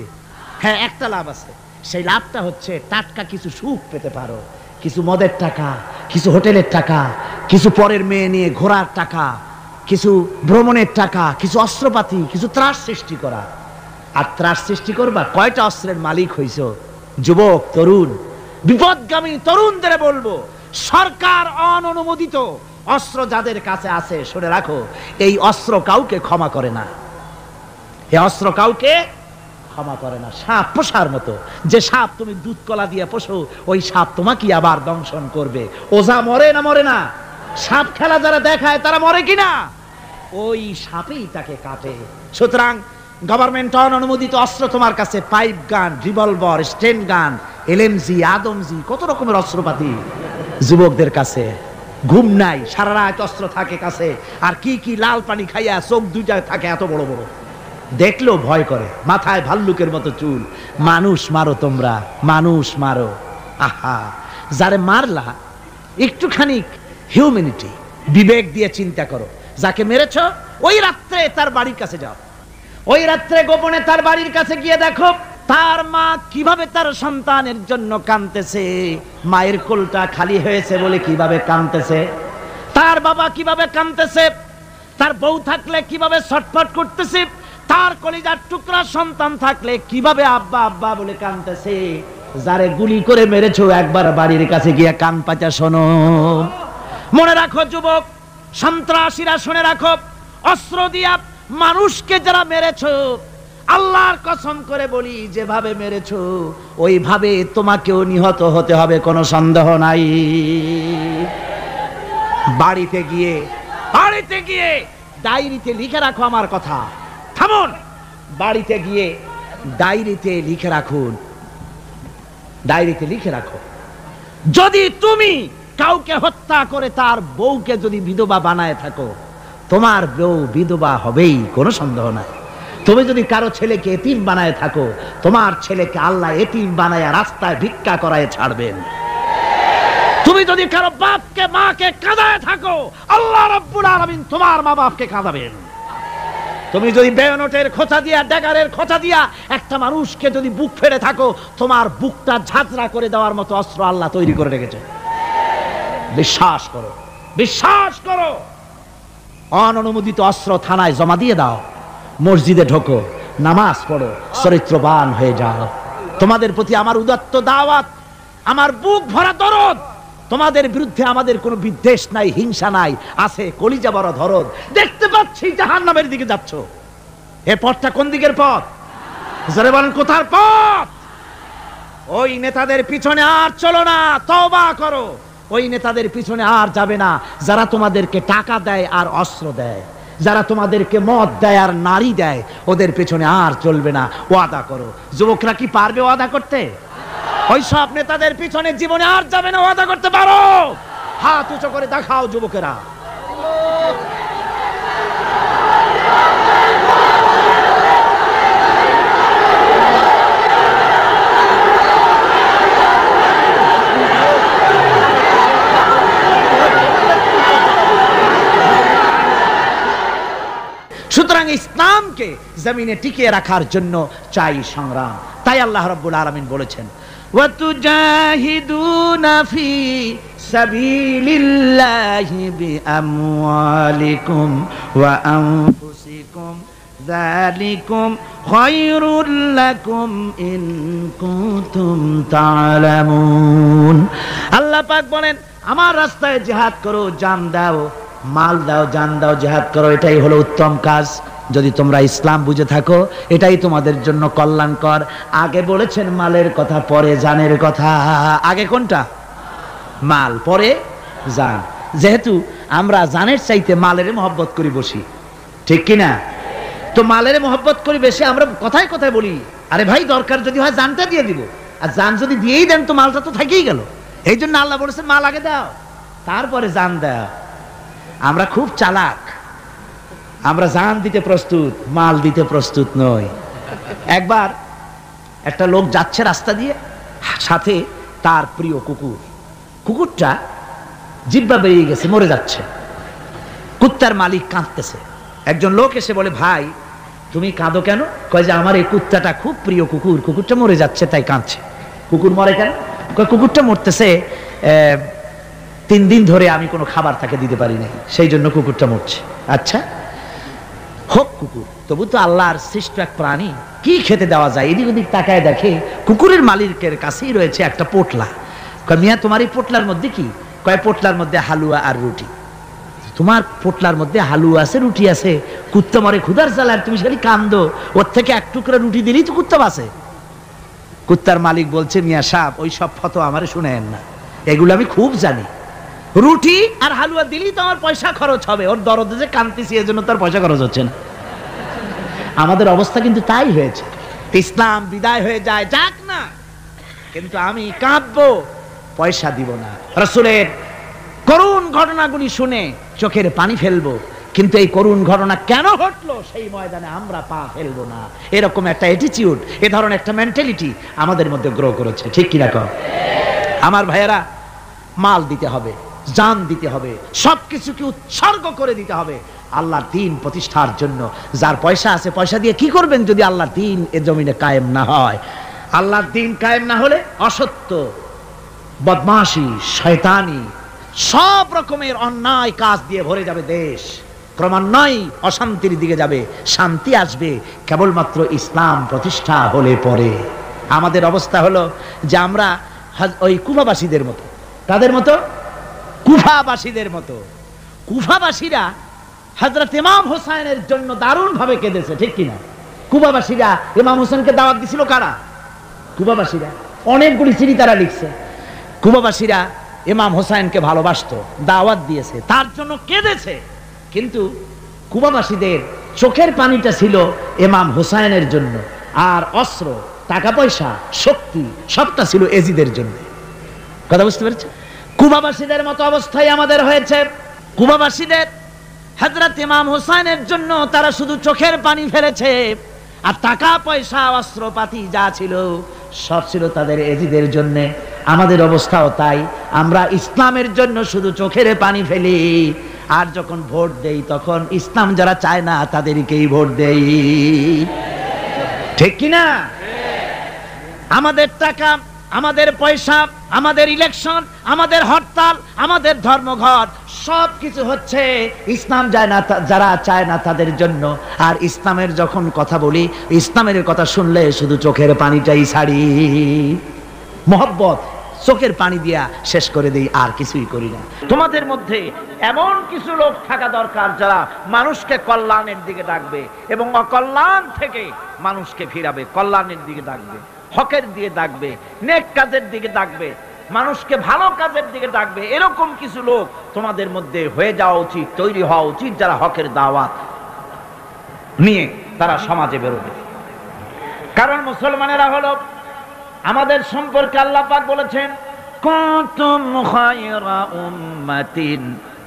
Speaker 1: হ্যাঁ, একটা লাভ আছে। সেই লাভটা হচ্ছে টাটকা কিছু সুখ পেতে পারো, কিছু মদের টাকা, কিছু হোটেলের টাকা, কিছু পরের মেয়ে নিয়ে ঘোরার টাকা, কিছু ভ্রমণের টাকা, কিছু অস্ত্রপাতি, কিছু ত্রাস সৃষ্টি করা। আর ত্রাস সৃষ্টি করবা, কয়টা অস্ত্রের মালিক হইছো? যুবক, তরুণ, বিপদগামী তরুণদের বলবো, সরকার অননুমোদিত অস্ত্র যাদের কাছে আছে, শুনে রাখো, এই অস্ত্র কাউকে ক্ষমা করে না। এই অস্ত্র কাউকে ক্ষমা করে না। সাপ পোষার মতো, যে সাপ তুমি দুধ কলা দিয়ে পোষো, ওই সাপ তোমাকে আবার দংশন করবে। ওঝা মরে না মরে না? সাপ খেলা যারা দেখায় তারা মরে কিনা? ওই সাপেই তাকে কাটে। সুতরাং গভর্নমেন্ট অনুমোদিত অস্ত্র তোমার কাছে পাইপ গান, রিভলভার, স্টেন গান, এলএমজি, আদমজি, কত রকমের অস্ত্রপাতি যুবকদের কাছে। ঘুম নাই, সারা রাত অস্ত্র থাকে কাছে, আর কি কি লাল পানি খাইয়া চোখ দুইটা থাকে এত বড় বড়, দেখলেও ভয় করে, মাথায় ভাল্লুকের মতো চুল। মানুষ মারো তোমরা, মানুষ মারো। আহা, যারে মারলা একটুখানি হিউম্যানিটি, বিবেক দিয়ে চিন্তা করো। যাকে মেরেছ ওই রাত্রে তার বাড়ির কাছে যাও, ওই রাত্রে গোপনে তার বাড়ির কাছে গিয়ে দেখো তার মা কিভাবে তার সন্তানের জন্য কাঁদতেছে, মায়ের কোলটা খালি হয়েছে বলে কিভাবে কাঁদতেছে, তার বাবা কিভাবে কাঁদতেছে, তার বউ থাকলে কিভাবে ছটফট করতেছে, তার কলিজার টুকরা সন্তান থাকলে কিভাবে আব্বা আব্বা বলে কাঁদতেছে। যারে গুলি করে মেরেছো একবার বাড়ির কাছে গিয়ে কান পাচা শোনো। মনে রাখো যুবক, সন্ত্রাসীরা শুনে রাখো, অস্ত্র দিয়া মানুষকে যারা মেরেছো, আল্লাহর কসম করে বলি যেভাবে মেরেছো ওইভাবে তোমাকেও নিহত হতে হবে, কোনো সন্দেহ নাই। বাড়িতে গিয়ে ডায়েরিতে লিখে রাখো আমার কথা। থামুন, বাড়িতে গিয়ে ডায়েরিতে লিখে রাখুন, ডায়েরিতে লিখে রাখো, যদি তুমি কাউকে হত্যা করে তার বউকে যদি বিধবা বানায় থাকো, তোমার বউ বিধবা হবেই, কোনো সন্দেহ নাই। তুমি যদি কারো ছেলেকে এতিম বানায় থাকো, তোমার ছেলেকে আল্লাহ এতিম বানায় রাস্তায় ভিক্ষা করায় ছাড়বেন। তুমি যদি কারো বাপকে মাকে কাঁদায় থাকো, আল্লাহ রাব্বুল আলামিন তোমার মা বাপকে কাঁদাবেন। তুমি যদি বেয়নটের খোঁচা দিয়া, ড্যাগারের খোঁচা দিয়া একটা মানুষকে যদি বুক ফেড়ে থাকো, তোমার বুকটা ঝাঁঝরা করে দেওয়ার মতো অস্ত্র আল্লাহ তৈরি করে রেখেছে। বিশ্বাস করো, বিশ্বাস করো। অননুমোদিত অস্ত্র থানায় জমা দিয়ে দাও, মসজিদে ঢোকো, নামাজ পড়ো, চরিত্রবান হয়ে যাও। তোমাদের প্রতি আমার উদাত্ত দাওয়াত, আমার বুক ভরা দরদ। তোমাদের বিরুদ্ধে আমাদের কোনো বিদ্বেষ নাই, হিংসা নাই, আছে কলিজা বড় দরদ। দেখতে পাচ্ছি জাহান্নামের দিকে যাচ্ছ, এ পথটা কোন দিকের পথ? জোরে বলেন, কোথার পথ? ওই নেতাদের পিছনে আর চলো না, তওবা করো। ওই নেতাদের পিছনে আর যাবে না যারা তোমাদেরকে টাকা দেয় আর অস্ত্র দেয়, যারা তোমাদেরকে মদ দেয় আর নারী দেয়, ওদের পেছনে আর চলবে না। ওয়াদা করো। যুবকরা কি পারবে ওয়াদা করতে? ওই সব নেতাদের পিছনে জীবনে আর যাবে না, ওয়াদা করতে পারো? হাত উঁচু করে দেখাও যুবকেরা। সুতরাং ইসলামকে জমিনে টিকিয়ে রাখার জন্য চাই সংগ্রাম। তাই আল্লাহ রাব্বুল আলামিন বলেছেন, ওয়াতুজাহিদুনা ফি সাবিলিল্লাহি বিআমওয়ালিকুম ওয়া আনফুসিকুম যালিকুম খায়রুল লাকুম ইন কুনতুম তা'লামুন। আল্লাহ পাক বলেন, আমার রাস্তায় জিহাদ করো, জান দাও, মাল দাও, জান দাও, জিহাদ করো, এটাই হলো উত্তম কাজ। যদি তোমরা ইসলাম বুঝে থাকো, এটাই তোমাদের জন্য কল্যাণকর। আগে বলেছেন মালের কথা, পরে জানের কথা। আগে কোনটা? মাল, পরে জান। যেহেতু আমরা জানের চাইতে মালের মহব্বত করি বসি, ঠিক কিনা? তো মালের মহব্বত করি বেশি, আমরা কথায় কথায় বলি, আরে ভাই দরকার যদি হয় জানটা দিয়ে দিব, আর জান যদি দিয়েই দেন তো মালটা তো থেকেই গেল। এই জন্য আল্লাহ বলেছেন মাল আগে দাও, তারপরে জান দাও। আমরা খুব চালাক, আমরা জান দিতে প্রস্তুত, মাল দিতে প্রস্তুত নই। একবার একটা লোক যাচ্ছে রাস্তা দিয়ে, সাথে তার প্রিয় কুকুর। কুকুরটা জিহ্বা বেরিয়ে গেছে, মরে যাচ্ছে। কুত্তার মালিক কাঁদতেছে। একজন লোক এসে বলে, ভাই তুমি কাঁদো কেন? কয় যে আমার এই কুত্তাটা খুব প্রিয় কুকুর, কুকুরটা মরে যাচ্ছে তাই কাঁদছে। কুকুর মরে কেন? কয় কুকুরটা মরতেছে 3 দিন ধরে আমি কোনো খাবার তাকে দিতে পারি নাই, সেই জন্য কুকুরটা মরছে। আচ্ছা হোক কুকুর, তবু তো আল্লাহর সৃষ্ট এক প্রাণী, কি খেতে দেওয়া যায়? এদিক ওদিক তাকায় দেখে কুকুরের মালিকের কাছেই রয়েছে একটা পোটলা। কয় মিয়া তোমার এই পোটলার মধ্যে কি? কয় পোটলার মধ্যে হালুয়া আর রুটি। তোমার পোটলার মধ্যে হালুয়া আছে, রুটি আছে, কুত্তা মরে ক্ষুধার জ্বালায়, তুমি খালি কান্দো, ওর থেকে এক টুকরা রুটি দিলেই তো কুত্তা বাঁচে। কুত্তার মালিক বলছে, মিয়া সাহেব ওই সব ফতো আমারে শুনেন না, এগুলো আমি খুব জানি। রুটি আর হালুয়া দিলেই তো আমার পয়সা খরচ হবে, ওর দরদে যে কাঁদতেছি এজন্য তার পয়সা খরচ হচ্ছে না। আমাদের অবস্থা কিন্তু তাই হয়েছে। ইসলাম বিদায় হয়ে যায়, যাক না, কিন্তু আমি কাঁদবো, পয়সা দিব না। রাসূলের করুণ ঘটনাগুলি শুনে চোখের পানি ফেলবো, কিন্তু এই করুণ ঘটনা কেন ঘটলো সেই ময়দানে আমরা পা ফেলবো না। এরকম একটা অ্যাটিটিউড, এ ধরনের একটা মেন্টালিটি আমাদের মধ্যে গ্রো করেছে, ঠিক কিনা কর? আমার ভাইয়েরা, মাল দিতে হবে, জান দিতে হবে, সবকিছুকে উৎসর্গ করে দিতে হবে আল্লাহর দ্বীন প্রতিষ্ঠার জন্য। যার পয়সা আছে, পয়সা দিয়ে কি করবেন যদি আল্লাহর দ্বীন এ জমিনে কায়েম না হয়? আল্লাহর দ্বীন কায়েম না হলে অসত্য, বদমাশি, শয়তানি, সব রকমের অন্যায় কাজ দিয়ে ভরে যাবে দেশ। ক্রমান্বয়ে অশান্তির দিকে যাবে, শান্তি আসবে কেবলমাত্র ইসলাম প্রতিষ্ঠা হলে পরে। আমাদের অবস্থা হলো যে আমরা ওই কুফাবাসীদের মতো। তাদের মতো? কুফাবাসীদের মতো। কুফাবাসীরা হযরত ইমাম হোসেনের জন্য দারুণ ভাবে কেঁদেছে, ঠিক কিনা? কুফাবাসীরা ইমাম হোসেনকে দাওয়াত দিছিল কারা? কুফাবাসীরা। অনেকগুলি চিঠি তারা লিখছে। কুফাবাসীরা ইমাম হোসেনকে ভালোবাসতো, দাওয়াত দিয়েছে, তার জন্য কেঁদেছে। কিন্তু কুফাবাসীদের চোখের পানিটা ছিল ইমাম হোসেনের জন্য, আর অস্ত্র, টাকা পয়সা, শক্তি সবটা ছিল এজিদের জন্য। কথা বুঝতে পেরেছেন? কুফাবাসীদের মতো অবস্থায় আমাদের হয়েছে। কুফাবাসীদের হযরত ইমাম হোসেনের জন্য তারা শুধু চোখের পানি ফেলেছে, আর টাকা পয়সা, অস্ত্রপাতি যা ছিল সব ছিল তাদের এজিদের জন্য। আমাদের অবস্থাও তাই। আমরা ইসলামের জন্য শুধু চোখের পানি ফেলি, আর যখন ভোট দেই তখন ইসলাম যারা চায় না তাদেরকেই ভোট দেই, ঠিক কিনা? আমাদের টাকা, আমাদের পয়সা, আমাদের ইলেকশন, আমাদের হরতাল, আমাদের ধর্মঘট সবকিছু হচ্ছে ইসলাম যায় না, যারা চায় না তাদের জন্য। আর ইসলামের যখন কথা বলি, ইসলামের কথা শুনলে শুধু চোখের পানিটাই ছাড়ি, মহব্বত চোখের পানি দিয়া শেষ করে দেই, আর কিছুই করি না। তোমাদের মধ্যে এমন কিছু লোক থাকা দরকার যারা মানুষকে কল্যাণের দিকে ডাকবে এবং অকল্যাণ থেকে মানুষকে ফিরাবে, কল্যাণের দিকে ডাকবে, হকের দিকে ডাকবে, নেক কাজের দিকে ডাকবে, মানুষকে ভালো কাজের দিকে ডাকবে। এরকম কিছু লোক তোমাদের মধ্যে হয়ে যাওয়া উচিত, তৈরি হওয়া উচিত, যারা হকের দাওয়াত নিয়ে তারা সমাজে বেরোবে। কারণ মুসলমানেরা হলো আমাদের সম্পর্কে আল্লাহ পাক বলেছেন, কুনতুম খায়রা উম্মাতিন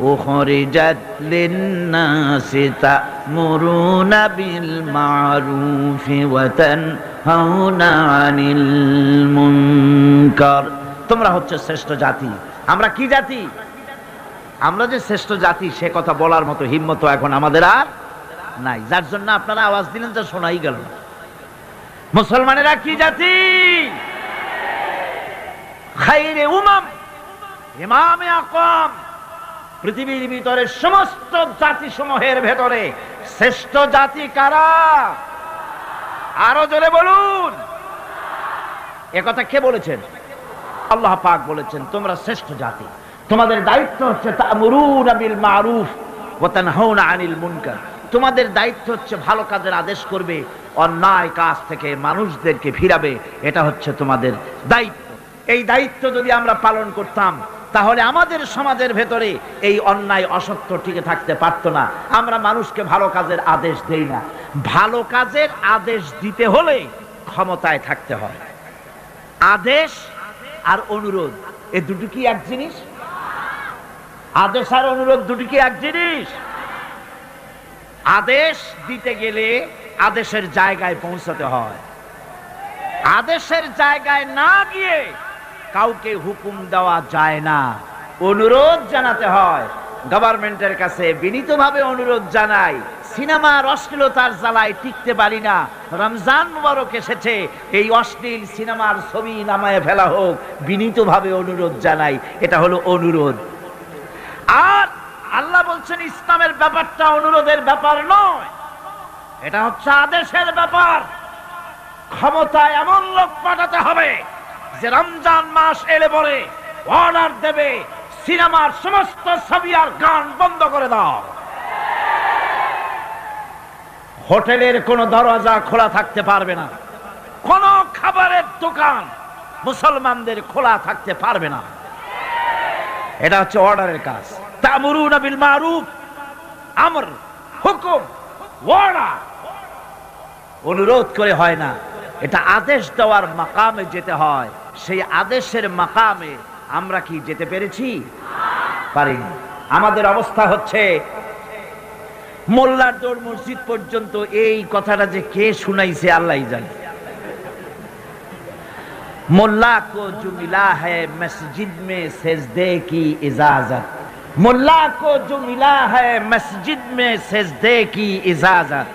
Speaker 1: উখরিজাত লিন-নাসি তা'মুরুনা বিল মা'রুফি ওয়া তানহাউনা আনিল মুনকার। তোমরা হচ্ছে শ্রেষ্ঠ জাতি। আমরা কি জাতি? আমরা যে শ্রেষ্ঠ জাতি সে কথা বলার মতো হিম্মত এখন আমাদের আর নাই, যার জন্য আপনারা আওয়াজ দিলেন যা শোনাই গেল না। মুসলমানেরা কি জাতি? খায়রে উমাম, ইমামে আকওয়াম। পৃথিবীর ভিতরে সমস্ত জাতি সমূহের ভেতরে শ্রেষ্ঠ জাতি কারা? আরো জোরে বলুন। একথা কে বলেছেন? আল্লাহ পাক বলেছেন তোমরা শ্রেষ্ঠ জাতি। তোমাদের দায়িত্ব হচ্ছে তা'মুরুনা বিল মা'রুফ ওয়া তানহাউনা আনিল মুনকার। তোমাদের দায়িত্ব হচ্ছে ভালো কাজের আদেশ করবে, অন্যায় কাজ থেকে মানুষদেরকে ফিরাবে। এটা হচ্ছে তোমাদের দায়িত্ব। এই দায়িত্ব যদি আমরা পালন করতাম তাহলে আমাদের সমাজের ভেতরে এই অন্যায় অসত্য টিকে থাকতে পারতো না। আমরা মানুষকে ভালো কাজের আদেশ দেই না। ভালো কাজের আদেশ দিতে হলে ক্ষমতায় থাকতে হয়। আদেশ আর অনুরোধ এই দুটো কি এক জিনিস? আদেশ আর অনুরোধ দুটো কি এক জিনিস? আদেশ দিতে গেলে আদেশের জায়গায় পৌঁছাতে হয়। আদেশের জায়গায় না গিয়ে কাউকে হুকুম দেওয়া যায় না, অনুরোধ জানাতে হয়। গভর্নমেন্টের কাছে বিনীতভাবে অনুরোধ জানাই, সিনেমার অশ্লীলতার জ্বালায় টিকতে পারি না, রমজান মুবারক এসেছে, এই অশ্লীল সিনেমার ছবি নামায় ফেলা হোক, বিনীতভাবে অনুরোধ জানাই। এটা হলো অনুরোধ। আর আল্লাহ বলছেন ইসলামের ব্যাপারটা অনুরোধের ব্যাপার নয়, এটা হচ্ছে আদেশের ব্যাপার। ক্ষমতায় এমন লোক পাঠাতে হবে যে রমজান মাস এলে পরে অর্ডার দেবে সিনেমার সমস্ত ছবি আর গান বন্ধ করে দাও। হোটেলের কোনো দরজা খোলা থাকতে পারবে না, কোন খাবারের দোকান মুসলমানদের খোলা থাকতে পারবে না। এটা হচ্ছে অর্ডারের কাজ। তা'মুরুনা বিল মা'রুফ, আমর, হুকুম, অর্ডার। অনুরোধ করে হয় না, এটা আদেশ দেওয়ার মাকামে যেতে হয়। সেই আদেশের মাকামে আমরা কি যেতে পেরেছি? পারিনি। আমাদের অবস্থা হচ্ছে মোল্লার দৌড় মসজিদ পর্যন্ত। এই কথাটা যে কে শুনাইছে আল্লাহই জানে। मुल्ला को जो मिला है मस्जिद में सजदे की इजाजत, मुल्ला को जो मिला है मस्जिद में सजदे की इजाजत,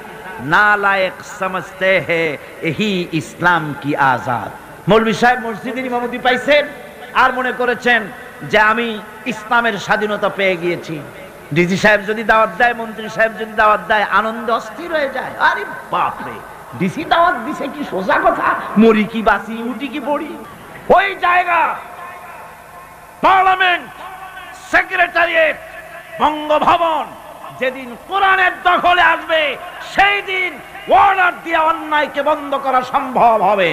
Speaker 1: नालायक समझते हैं यही इस्लाम की आजाद। मौलवी साहेब मस्जिদের ইমামতি পাইছেন আর মনে করেছেন যে আমি ইসলামের স্বাধীনতা পেয়ে গিয়েছি। ডিসি সাহেব যদি দাওয়াত দেয়, মন্ত্রী সাহেব যদি দাওয়াত দেয়, আনন্দ অস্থির হয়ে যায়। আরে বাপ রে, ডিসি দাওয়াত দিছে কি সোজা কথা, মরি কি বাঁচি, উঠি কি পড়ি। ওই জায়গা পার্লামেন্ট, সেক্রেটারিয়েট, বঙ্গভবন যেদিন কোরআনের দখলে আসবে সেই দিন অর্ডার দিয়ে অন্যায়কে বন্ধ করা সম্ভব হবে।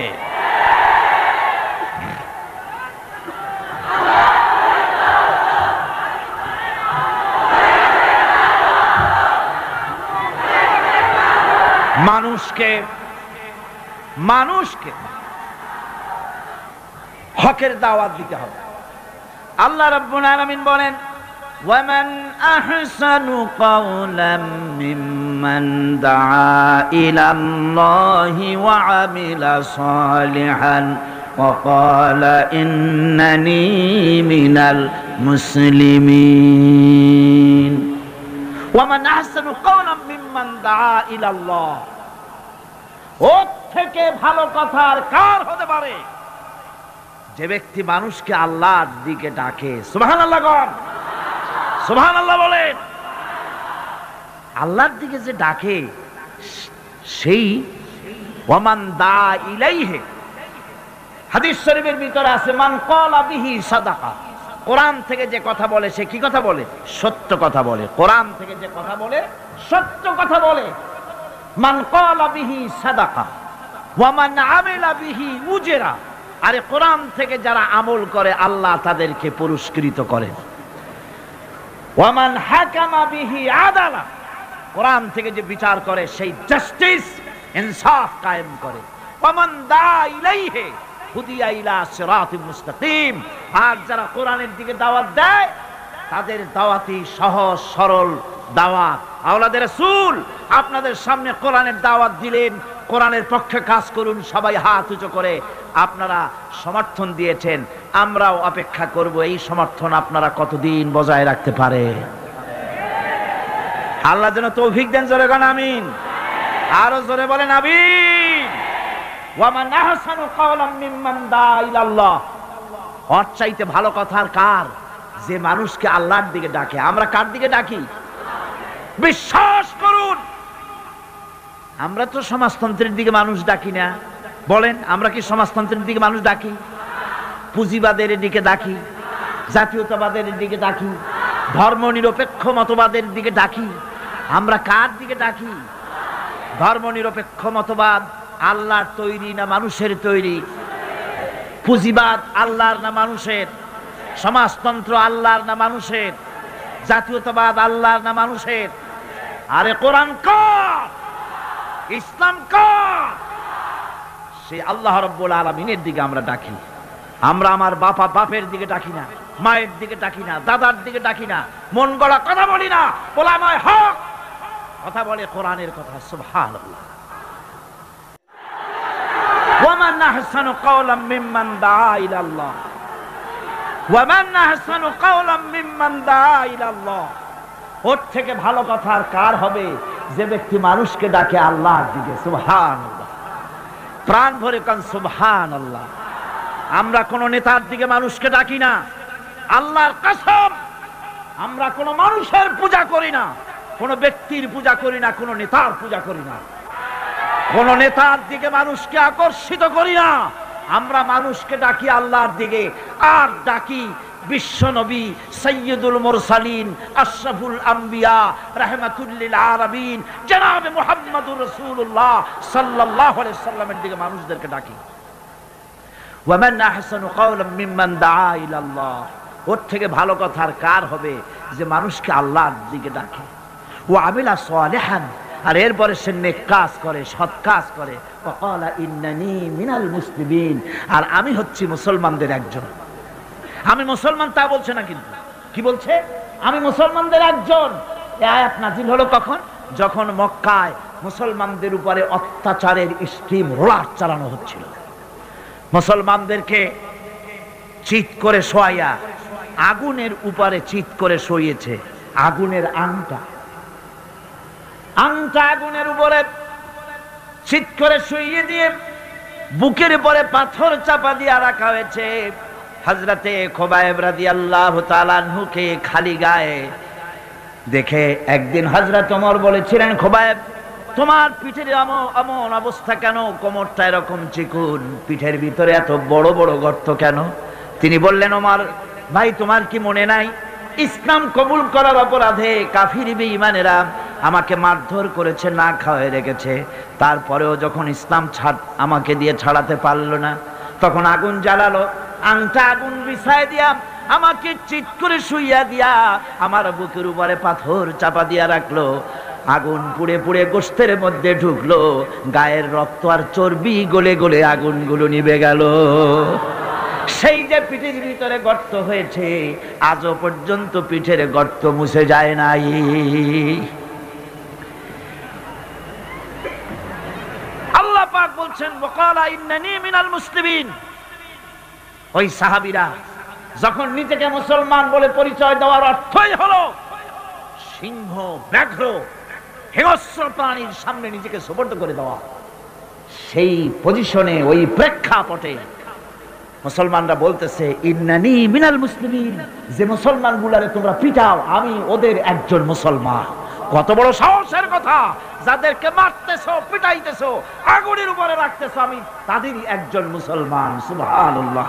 Speaker 1: মানুষকে হকের দাওয়াত দিতে হবে। আল্লাহ রাব্বুল আলামিন বলেন, ওয়ামান আহসানু কাওলাম মিম্মান দাআ ইলাল্লাহি ওয়া আমিলা সালিহান ওয়া ক্বালা ইন্নানি মিনাল মুসলিমিন। ওয়ামান আহসানু কাওলাম মিম্মান দাআ ইলাল্লাহ, ওর থেকে ভালো কথা আর কার হতে পারে? যে ব্যক্তি মানুষকে আল্লাহর দিকে ডাকে। সুবহানাল্লাহ বলেন, সুবহানাল্লাহ বলেন। আল্লাহর দিকে যে ডাকে সেই ওয়ামান দা ইলাইহি, হাদিস শরীফের ভিতরে আছে মান ক্বালা বিহি সাদাকা। কোরআন থেকে যে কথা বলে সে কি কথা বলে? সত্য কথা বলে। কোরআন থেকে যে কথা বলে সত্য কথা বলে। মান ক্বালা বিহি সাদাকা ওয়া মান আমিলা বিহি উজরা। আরে কোরআন থেকে যারা আমল করে আল্লাহ তাদেরকে পুরস্কৃত করেন। ওয়া মান হাকামা বিহি আদালা, কোরআন থেকে যে বিচার করে সেই জাস্টিস, ইনসাফ কায়েম করে। ওয়া মান দা ইলাইহি হুদিয়া ইলা সিরাতিল মুস্তাকিম। আর যারা কোরআনের দিকে দাওয়াত দেয় তাদের দাওয়াতই সহজ সরল দাওয়াত। আওলাদে রাসূল আপনাদের সামনে কোরআনের দাওয়াত দিলেন, কোরআনের পক্ষে কাজ করুন, সবাই হাত উঁচু করে আপনারা সমর্থন দিয়েছেন। আমরাও অপেক্ষা করব এই সমর্থন আপনারা কতদিন বজায় রাখতে পারে। আল্লাহ যেন তৌফিক দেন। জোরে বলেন আমিন। আরো জোরে বলেন আমিন। ওয়ামান আহসানু কাওলাম মিম্মান দা ইলাল্লাহ, ওর চাইতে ভালো কথা আর কার? যে মানুষকে আল্লাহর দিকে ডাকে। আমরা কার দিকে ডাকি? বিশ্বাস করুন, আমরা তো সমাজতন্ত্রের দিকে মানুষ ডাকি না। বলেন, আমরা কি সমাজতন্ত্রের দিকে মানুষ ডাকি? পুঁজিবাদের দিকে ডাকি, জাতীয়তাবাদের দিকে ডাকি, ধর্মনিরপেক্ষ মতবাদের দিকে ডাকি। আমরা কার দিকে ডাকি? ধর্মনিরপেক্ষ মতবাদ আল্লাহর তৈরি না মানুষের তৈরি? পুঁজিবাদ আল্লাহর না মানুষের? সমাজতন্ত্র আল্লাহর না মানুষের? জাতীয়তাবাদ আল্লাহর না মানুষের? আরে কোরআন কার? ইসলাম কার? সেই আল্লাহ রাব্বুল আলামিনের দিকে আমরা ডাকি। আমরা আমার বাপের দিকে ডাকি না, মায়ের দিকে ডাকি না, দাদার দিকে ডাকি না, মন গড়া কথা বলি না। ওলামায়ে হক কথা বলে কোরআনের কথা। সুবহানাল্লাহ। ওয়ামান আহসানু কাওলাম মিম্মান দাআ ইলাল্লাহ, ওয়ামান আহসানু কাওলাম মিম্মান দাআ ইলাল্লাহ। ওর থেকে ভালো কথা আর কার হবে? যে ব্যক্তি মানুষকে ডাকে আল্লাহর দিকে। সুবহানাল্লাহ। প্রাণ ভরে কান সুবহানাল্লাহ। আমরা কোন নেতার দিকে মানুষকে ডাকি না। আল্লাহর কসম, আমরা কোন মানুষের পূজা করি না, কোন ব্যক্তির পূজা করি না, কোন নেতার পূজা করি না, কোন নেতার দিকে মানুষকে আকর্ষিত করি না। আমরা মানুষকে ডাকি আল্লাহর দিকে। আর ডাকি বিশ্ব নবী সাইয়্যিদুল মুরসালিন আশরাফুল আম্বিয়া রাহমাতুল লিল আলামিন জনাবে মুহাম্মদুর রাসূলুল্লাহ সাল্লাল্লাহু আলাইহি সাল্লামের দিকে মানুষদেরকে ডাকি। ওয়ামান আহসানু কাওলাম মিম্মান দাআ ইলাল্লাহ। ওর থেকে ভালো কথা আর কার হবে? যে মানুষকে আল্লাহর দিকে ডাকে। ওয়া আমিলা সালিহান, আর এরপরে সে নেক কাজ করে, সৎ কাজ করে। ওয়াকালা ইন্নানি মিনাল মুসলিমিন, আর আমি হচ্ছি মুসলমানদের একজন। আমি মুসলমান তা বলছে না, কিন্তু কি বলছে? আমি মুসলমানদের একজন। এই আয়াত নাযিল হলো কখন? যখন মক্কায় মুসলমানদের উপরে অত্যাচারের স্টিম রোলার চালানো হচ্ছিল। মুসলমানদেরকে চিৎ করে শোয়াইয়া আগুনের উপরে চিৎ করে শোইয়েছে। আগুনের আংটা আগুনের উপরে চিৎ করে শুইয়ে দিয়ে বুকের উপরে পাথর চাপা দিয়ে রাখা হয়েছে। হযরতে খুবাইব রাদিয়াল্লাহু তাআলা আনহুকে খালি গায়ে দেখে একদিন হযরত ওমর বলেছিলেন, খুবাইব, তোমার পিঠের এমন অবস্থা কেন? কোমরটা এরকম চিকুন, পিঠের ভিতরে এত বড় বড় গর্ত কেন? তিনি বললেন, ওমর ভাই, তোমার কি মনে নাই ইসলাম কবুল করার অপরাধে কাফির বেঈমানেরা আমাকে মারধর করেছে, না খাওয়ায় রেখেছে। তারপরেও যখন ইসলাম আমাকে দিয়ে ছাড়াতে পারলো না, তখন আগুন জ্বালালো। আংটা আগুন বিছায় দিয়া আমাকে চিৎ করে শুইয়া দিয়া আমার বুকের উপরে পাথর চাপা দিয়া রাখলো। আগুন পুড়ে পুড়ে গোশতের মধ্যে ঢুকলো, গায়ের রক্ত আর চর্বি গলে গলে আগুনগুলো নিভে গেল। সেই যে পিঠের ভিতরে গর্ত হয়েছে, আজও পর্যন্ত পিঠের গর্ত মুছে যায় নাই। আল্লাহ পাক বলছেন, ওয়াকালা ইন্নানি মিনাল মুসলিমিন। ওই সাহাবীরা যখন নিজেকে মুসলমান বলে পরিচয় দেওয়ার অর্থই হলো সিংহ, ব্যাঘ্র, হিংস্র প্রাণীর সামনে নিজেকে সুপর্দ করে দেওয়া, সেই পজিশনে, ওই প্রেক্ষাপটে মুসলমানরা বলতেছে, ইন্নানি মিনাল মুসলিমিন, যে মুসলমান গুলারে তোমরা পিটাও, আমি ওদের একজন মুসলমান। কত বড় সাহসের কথা! যাদেরকে মারতেছো, পিটাইতেছো, আগুনের উপরে রাখতেছো, আমি তাদেরই একজন মুসলমান। সুবহানাল্লাহ।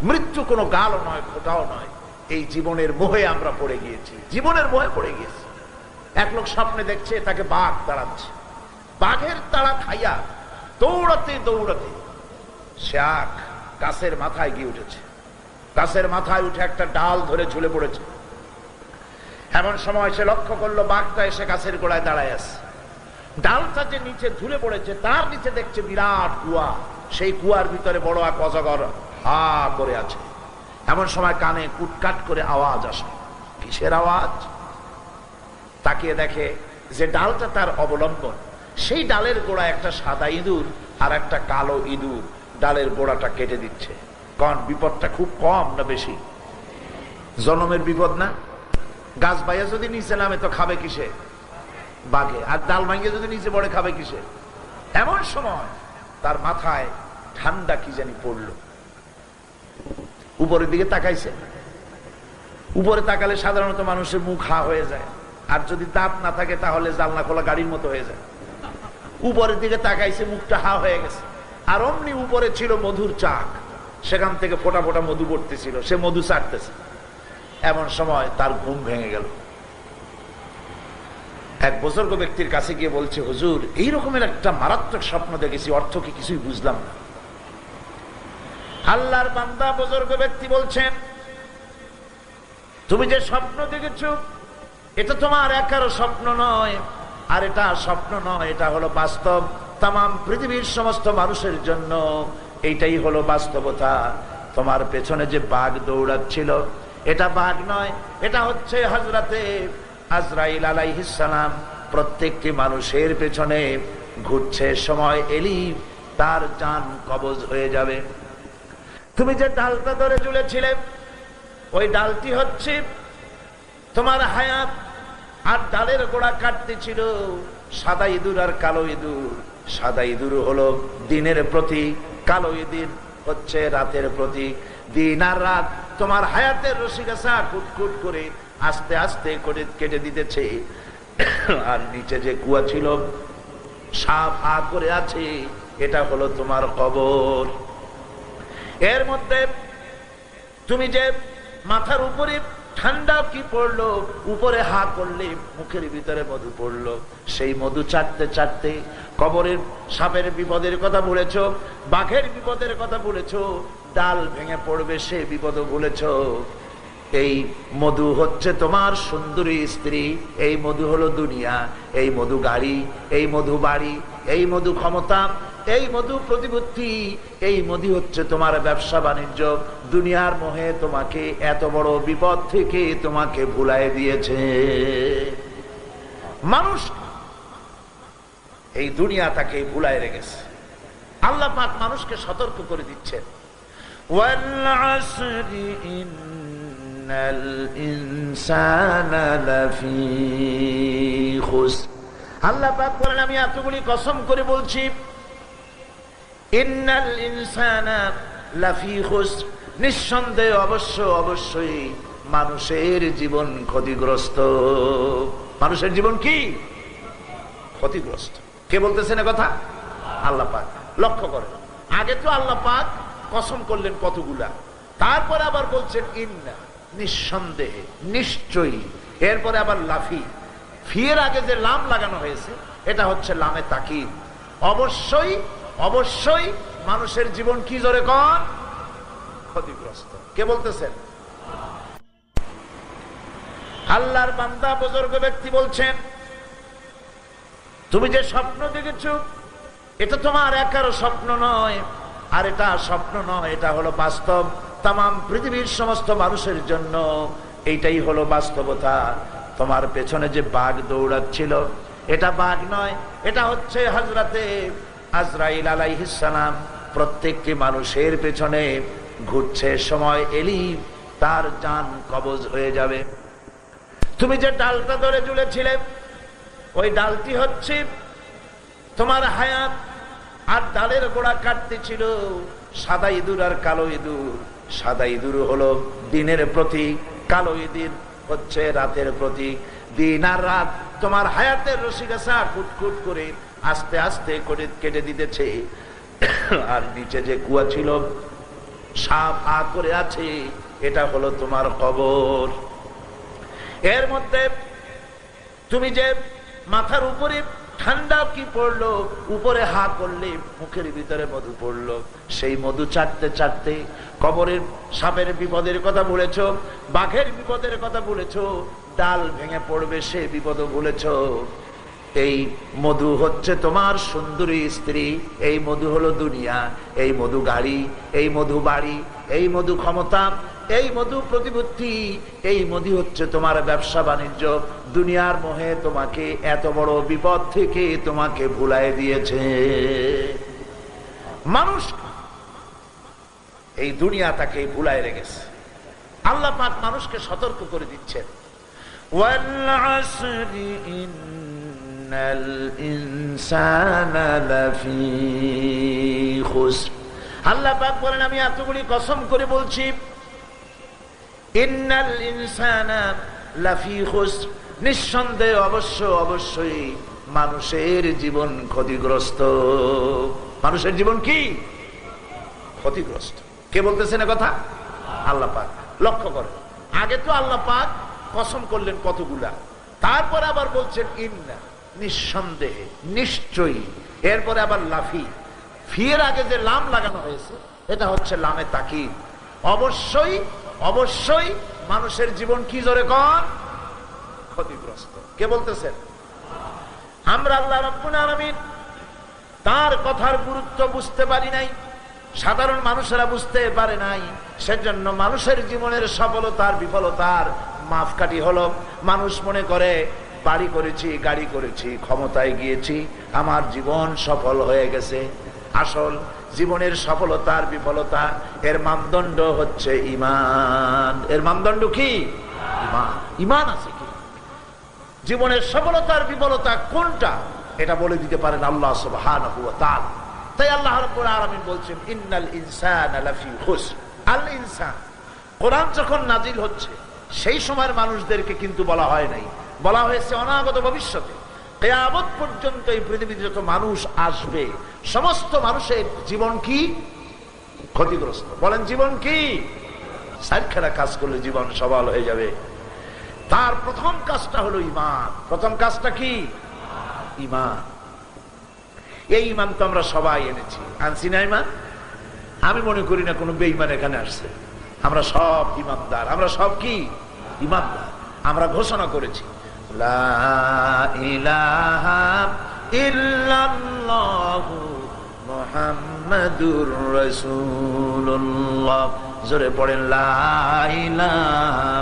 Speaker 2: মৃত্যু কোনো গালও নয়, খোটাও নয়। এই জীবনের মোহে আমরা পড়ে গিয়েছি, জীবনের মোহে পড়ে গিয়েছি। এক লোক স্বপ্নে দেখছে তাকে বাঘ তাড়াচ্ছে, বাঘের তাড়া খাইয়া দৌড়াতে দৌড়াতে সে এক গাছের মাথায় গিয়ে উঠেছে। গাছের মাথায় উঠে একটা ডাল ধরে ঝুলে পড়েছে। এমন সময় সে লক্ষ্য করলো বাঘটা এসে গাছের গোড়ায় দাঁড়ায় আছে। ডালটা যে নিচে ঝুলে পড়েছে, তার নিচে দেখছে বিরাট কুয়া। সেই কুয়ার ভিতরে বড় এক অজগর হা করে আছে। এমন সময় কানে কুটকাট করে আওয়াজ আসে। কিসের আওয়াজ? তাকিয়ে দেখে যে ডালটা তার অবলম্বন, সেই ডালের গোড়ায় একটা সাদা ইঁদুর আর একটা কালো ইঁদুর ডালের গোড়াটা কেটে দিচ্ছে। কারণ বিপদটা খুব কম না বেশি? জনমের বিপদ না? গাছ বাইয়া যদি নিচে নামে তো খাবে কিসে? বাঘে। আর ডাল ভাঙিয়ে যদি নিচে পড়ে খাবে কিসে? এমন সময় তার মাথায় ঠান্ডা কি জানি পড়লো। উপরের দিকে তাকাইছে। উপরে তাকালে সাধারণত মানুষের মুখ হা হয়ে যায়, আর যদি দাঁত না থাকে তাহলে জানলা খোলা গাড়ির মতো হয়ে যায়। উপরের দিকে তাকাইছে, মুখটা হা হয়ে গেছে। আর অমনি উপরে ছিল মধুর চাক, সেখান থেকে ফোটা ফোটা মধু পড়তেছিল, সে মধু চাটতেছে। এমন সময় তার ঘুম ভেঙে গেল। এক বুজুর্গ ব্যক্তির কাছে গিয়ে বলছে, হুজুর, এই রকমের একটা মারাত্মক স্বপ্ন দেখেছি, অর্থ কি কিছুই বুঝলাম না। আল্লাহর বান্দা বুজুর্গ ব্যক্তি বলছেন, তুমি যে স্বপ্ন দেখেছ এটা তোমার একারও স্বপ্ন নয়, আর এটা স্বপ্ন নয়, এটা হলো বাস্তব। তামাম পৃথিবীর সমস্ত মানুষের জন্য এইটাই হলো বাস্তবতা। তোমার পেছনে যে বাঘ দৌড়াচ্ছিল, এটা বাঘ নয়, এটা হচ্ছে হযরতে আজরাইল আলাইহিস সালাম। প্রত্যেকটি মানুষের পেছনে ঘুরছে, সময় এলি তার জান কবজ হয়ে যাবে। তুমি যে ডালটা ধরে ঝুলেছিলে, ওই ডালটি হচ্ছে তোমার হায়াত। আর ডালের গোড়া কাটতে ছিল সাদা ইঁদুর আর কালো ইঁদুর। সাদা ইঁদুর হলো দিনের প্রতীক, কালো ইঁদুর হচ্ছে রাতের প্রতীক। দিন আর রাত তোমার হায়াতের রশিগাছা কুটকুট করে আস্তে আস্তে করে কেটে দিতেছে। আর নিচে যে কুয়া ছিল, সাপ হা করে আছে, এটা হলো তোমার কবর। এর মধ্যে তুমি যে মাথার উপরে ঠান্ডা কি পড়লো, উপরে হা করলে মুখের ভিতরে মধু পড়লো। সেই মধু চাটতে চাটতে কবরের সাপের বিপদের কথা বলেছ, বাঘের বিপদের কথা বলেছ, ডাল ভেঙে পড়বে সে বিপদও বলেছ। এই মধু হচ্ছে তোমার সুন্দরী স্ত্রী, এই মধু হলো দুনিয়া, এই মধু গাড়ি, এই মধু বাড়ি, এই মধু ক্ষমতা, এই মধু প্রতিপত্তি, এই মধু হচ্ছে তোমার ব্যবসা বাণিজ্য। দুনিয়ার মোহে তোমাকে এত বড় বিপদ থেকে তোমাকে ভুলাই দিয়েছে। মানুষ এই দুনিয়া তাকে ভুলাই রেখেছে। আল্লাহ পাক মানুষকে সতর্ক করে দিচ্ছেন, ওয়াল আসরি ইন্নাল ইনসানা লাফি খুসর। আল্লাহ পাক বলেন, আমি এতগুলি কসম করে বলছি, ইন্নাল ইনসানা লাফি খুসর, নিঃসন্দেহে অবশ্যই মানুষের জীবন ক্ষতিগ্রস্ত। মানুষের জীবন কি ক্ষতিগ্রস্ত? কে বলতেছেন এ কথা? আল্লাহ পাক। লক্ষ্য করেন, আগে তো আল্লাহ পাক কসম করলেন কতগুলা, তারপরে আবার বলছেন ইন্না, নিঃসন্দেহে, নিশ্চয়ই, এরপরে আবার লাফি। ফিয়ের আগে যে লাম লাগানো হয়েছে এটা হচ্ছে লামে তাকিদ। অবশ্যই মানুষের জীবন কি, জোরে কন, ক্ষতিগ্রস্ত। কে বলতেছেন? আল্লাহর বান্দা বুজুর্গ ব্যক্তি বলছেন, তুমি যে স্বপ্ন দেখেছ এটা তোমার একার স্বপ্ন নয়, আর এটা স্বপ্ন নয়, এটা হলো বাস্তব। তামাম পৃথিবীর সমস্ত মানুষের জন্য এইটাই হলো বাস্তবতা। তোমার পেছনে যে বাঘ দৌড়াচ্ছিল এটা বাঘ নয়, এটা হচ্ছে হযরতে আজরাইল আলাইহিস সালাম। প্রত্যেকটি মানুষের পেছনে ঘুরছে, সময় এলি তার জান কবজ হয়ে যাবে। তুমি যে ডালটা ধরে ঝুলেছিলে ওই ডালটি হচ্ছে তোমার হায়াত, আর ডালের গোড়া কাটতেছিল সাদা ইঁদুর আর কালো ইঁদুর। সাদা ইঁদুর হলো দিনের প্রতীক, কালো ইঁদুর হচ্ছে রাতের প্রতীক। দিন আর রাত তোমার হায়াতের রশিগাছা কুটকুট করে আস্তে আস্তে করে কেটে দিতেছে। আর নিচে যে কুয়া ছিল সাপ হা করে আছে, এটা হলো তোমার কবর। এর মধ্যে তুমি যে মাথার উপরে ঠান্ডা কি পড়লো, উপরে হা করলে মুখের ভিতরে মধু পড়লো, সেই মধু চাটতে চাটতে কবরের সাপের বিপদের কথা বলেছো, বাঘের বিপদের কথা বলেছো, ডাল ভেঙে পড়বে সে বিপদও বলেছো। এই মধু হচ্ছে তোমার সুন্দরী স্ত্রী, এই মধু হলো দুনিয়া, এই মধু গাড়ি, এই মধু বাড়ি, এই মধু ক্ষমতা, এই মধু প্রতিপত্তি, এই মধু হচ্ছে তোমার ব্যবসা বাণিজ্য। দুনিয়ার মোহে তোমাকে এত বড় বিপদ থেকে তোমাকে ভুলাই দিয়েছে। মানুষ এই দুনিয়া তাকে ভুলাই রেখেছে। আল্লাহ পাক মানুষকে সতর্ক করে দিচ্ছেন, ওয়াল আসরি ইন্নাল ইনসানা লাফি খুসর। আল্লাহ পাক বলেন, আমি এতগুলি কসম করে বলছি, ইন্নাল ইনসানা লাফি খুসর, নিঃসন্দেহে অবশ্যই মানুষের জীবন ক্ষতিগ্রস্ত। মানুষের জীবন কি ক্ষতিগ্রস্ত? কে বলতেছেন কথা? আল্লাহ পাক। লক্ষ্য করেন, আগে তো আল্লাহ পাক কসম করলেন কতগুলা, তারপরে আবার বলছেন ইন্না, নিঃসন্দেহে, নিশ্চয়ই, এরপরে আবার লাফি। ফিয়ের আগে যে লাম লাগানো হয়েছে এটা হচ্ছে লামে তাকিদ। অবশ্যই মানুষের জীবন কি, জোরে কর, ক্ষতিগ্রস্ত। কে বলতেছেন? আমরা আল্লাহ রাব্বুল আলামিন তার কথার গুরুত্ব বুঝতে পারি নাই, সাধারণ মানুষেরা বুঝতে পারে নাই। সেজন্য মানুষের জীবনের সফলতার বিফলতার মাপকাঠি হলো, মানুষ মনে করে বাড়ি করেছি, গাড়ি করেছি, ক্ষমতায় গিয়েছি, আমার জীবন সফল হয়ে গেছে। আসল জীবনের সফলতার বিফলতা এর মানদণ্ড হচ্ছে ঈমান। এর মানদণ্ড কি? ঈমান। ঈমান আছে কি? জীবনের সফলতার বিফলতা কোনটা এটা বলে দিতে পারেন আল্লাহ সুবহানাহু ওয়া তাআলা। তাই আল্লাহ রাব্বুল আলামিন বলছেন, ইন্নাল ইনসানা লাফি খুসর। আল ইনসান, কোরআন যখন নাজিল হচ্ছে সেই সময়ের মানুষদেরকে কিন্তু বলা হয় নাই, বলা হয়েছে অনাগত ভবিষ্যতে। কিয়ামত পর্যন্ত এই পৃথিবীতে যত মানুষ আসবে সমস্ত মানুষের জীবন কি ক্ষতিগ্রস্ত। বলেন জীবন কি? সারখানা কাজ করলে জীবন সফল হয়ে যাবে। তার প্রথম কাজটা হলো ঈমান। প্রথম কাজটা কি? ঈমান। এই ঈমান তো আমরা সবাই এনেছি, আনছি না ঈমান? আমি মনে করি না কোনো বেঈমান এখানে আসছে। আমরা সব ইমানদার, আমরা সব কি ইমানদার। আমরা ঘোষণা করেছি লা ইলাহা ইল্লাল্লাহু মুহাম্মাদুর রাসূলুল্লাহ। জোরে পড়েন লা ইলাহা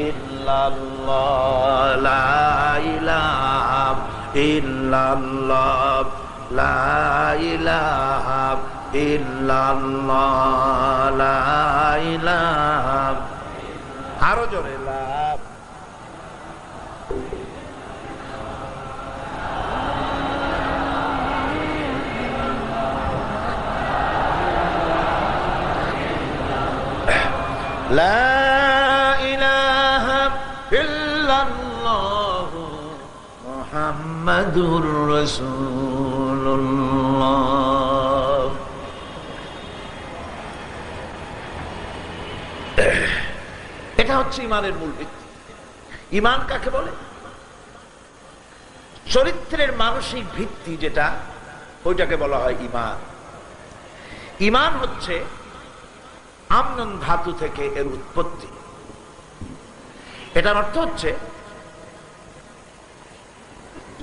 Speaker 2: ইল্লাল্লাহ, লা ইলাহা ইল্লাল্লাহ, লা ইলাহা ইল্লাল্লাহ, লা ইলাহা। আরো জোরে লা। লা ইলাহা ইল্লাল্লাহ মুহাম্মাদুর রাসূলুল্লাহ। এটা হচ্ছে ঈমানের মূল ভিত্তি। ঈমান কাকে বলে? চরিত্রের মানসিক ভিত্তি যেটা, ওইটাকে বলা হয় ঈমান। ঈমান হচ্ছে আমনন ধাতু থেকে এর উৎপত্তি। এটার অর্থ হচ্ছে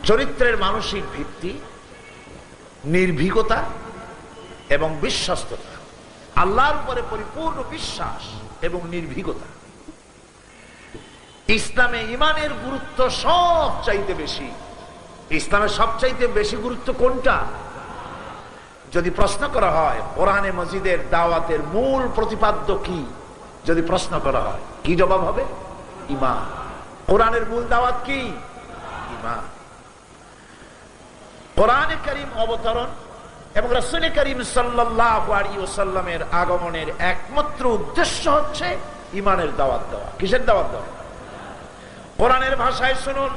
Speaker 2: চরিত্রের মানসিক ভিত্তি, নির্ভীকতা এবং বিশ্বস্ততা, আল্লাহর উপরে পরিপূর্ণ বিশ্বাস এবং নির্ভীকতা। ইসলামে ঈমানের গুরুত্ব সবচাইতে বেশি। ইসলামের সবচাইতে বেশি গুরুত্ব কোনটা? যদি প্রশ্ন করা হয় কোরআনে মজিদের দাওয়াতের মূল প্রতিপাদ্য কি, যদি প্রশ্ন করা হয় কি জবাব হবে? ঈমান। কোরআনের মূল দাওয়াত কি? ঈমান। কোরআনে কারীম অবতরণ এবং রাসূল কারীম সাল্লাল্লাহু আলাইহি ওয়াসাল্লামের আগমনের একমাত্র উদ্দেশ্য হচ্ছে ঈমানের দাওয়াত দেওয়া। কিসের দাওয়াত দেওয়া? কোরআনের ভাষায় শুনুন,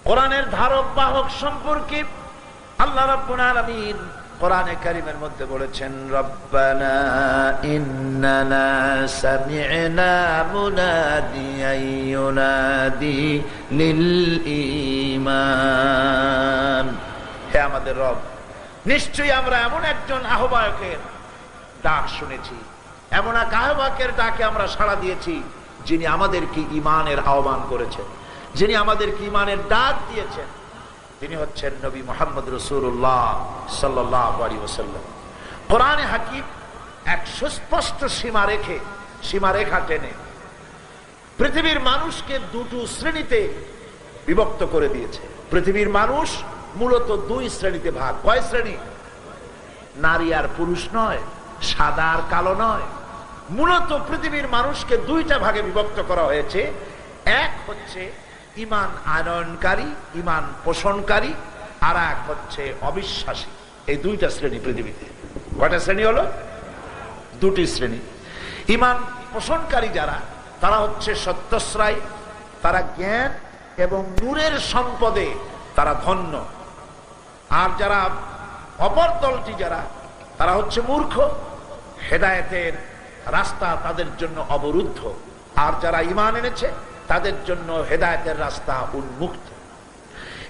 Speaker 2: কোরআনের ধারক বাহক সম্পর্কে আল্লাহ রাব্বুল আলামিন কোরআনে কারীমের মধ্যে বলেছেন, রব্বানা ইন্নানা সামি'না মুনাদিয়ান ইউনাদি লিল ঈমান। হে আমাদের রব, নিশ্চয়ই আমরা এমন একজন আহ্বায়কের ডাক শুনেছি, এমন এক আহ্বায়কের ডাকে আমরা সাড়া দিয়েছি যিনি আমাদেরকে ঈমানের আহ্বান করেছেন, যিনি আমাদেরকে ঈমানের ডাক দিয়েছেন, তিনি হচ্ছেন নবী মুহাম্মদ রাসূলুল্লাহ সাল্লাল্লাহু আলাইহি ওয়াসাল্লাম। কোরআনে হাকিম এক সুস্পষ্ট সীমারেখা টেনে পৃথিবীর মানুষকে দুটো শ্রেণীতে বিভক্ত করে দিয়েছে। পৃথিবীর মানুষ মূলত দুই শ্রেণীতে ভাগ। কয় শ্রেণী? নারী আর পুরুষ নয়, সাদা আর কালো নয়। মূলত পৃথিবীর মানুষকে দুইটা ভাগে বিভক্ত করা হয়েছে। এক হচ্ছে ঈমান আনয়নকারী, ঈমান পোষণকারী, আর এক হচ্ছে অবিশ্বাসী। এই দুইটা শ্রেণী পৃথিবীতে। কয়টা শ্রেণী হলো? দুটি শ্রেণী। ঈমান পোষণকারী যারা, তারা হচ্ছে সত্যশ্রায়ী, তারা জ্ঞান এবং নূরের সম্পদে তারা ধন্য। আর যারা অপর দলটি যারা, তারা হচ্ছে মূর্খ, হেদায়েতের রাস্তা তাদের জন্য অবরুদ্ধ। আর যারা ঈমান এনেছে তাদের জন্য হেদায়েতের রাস্তা উন্মুক্ত।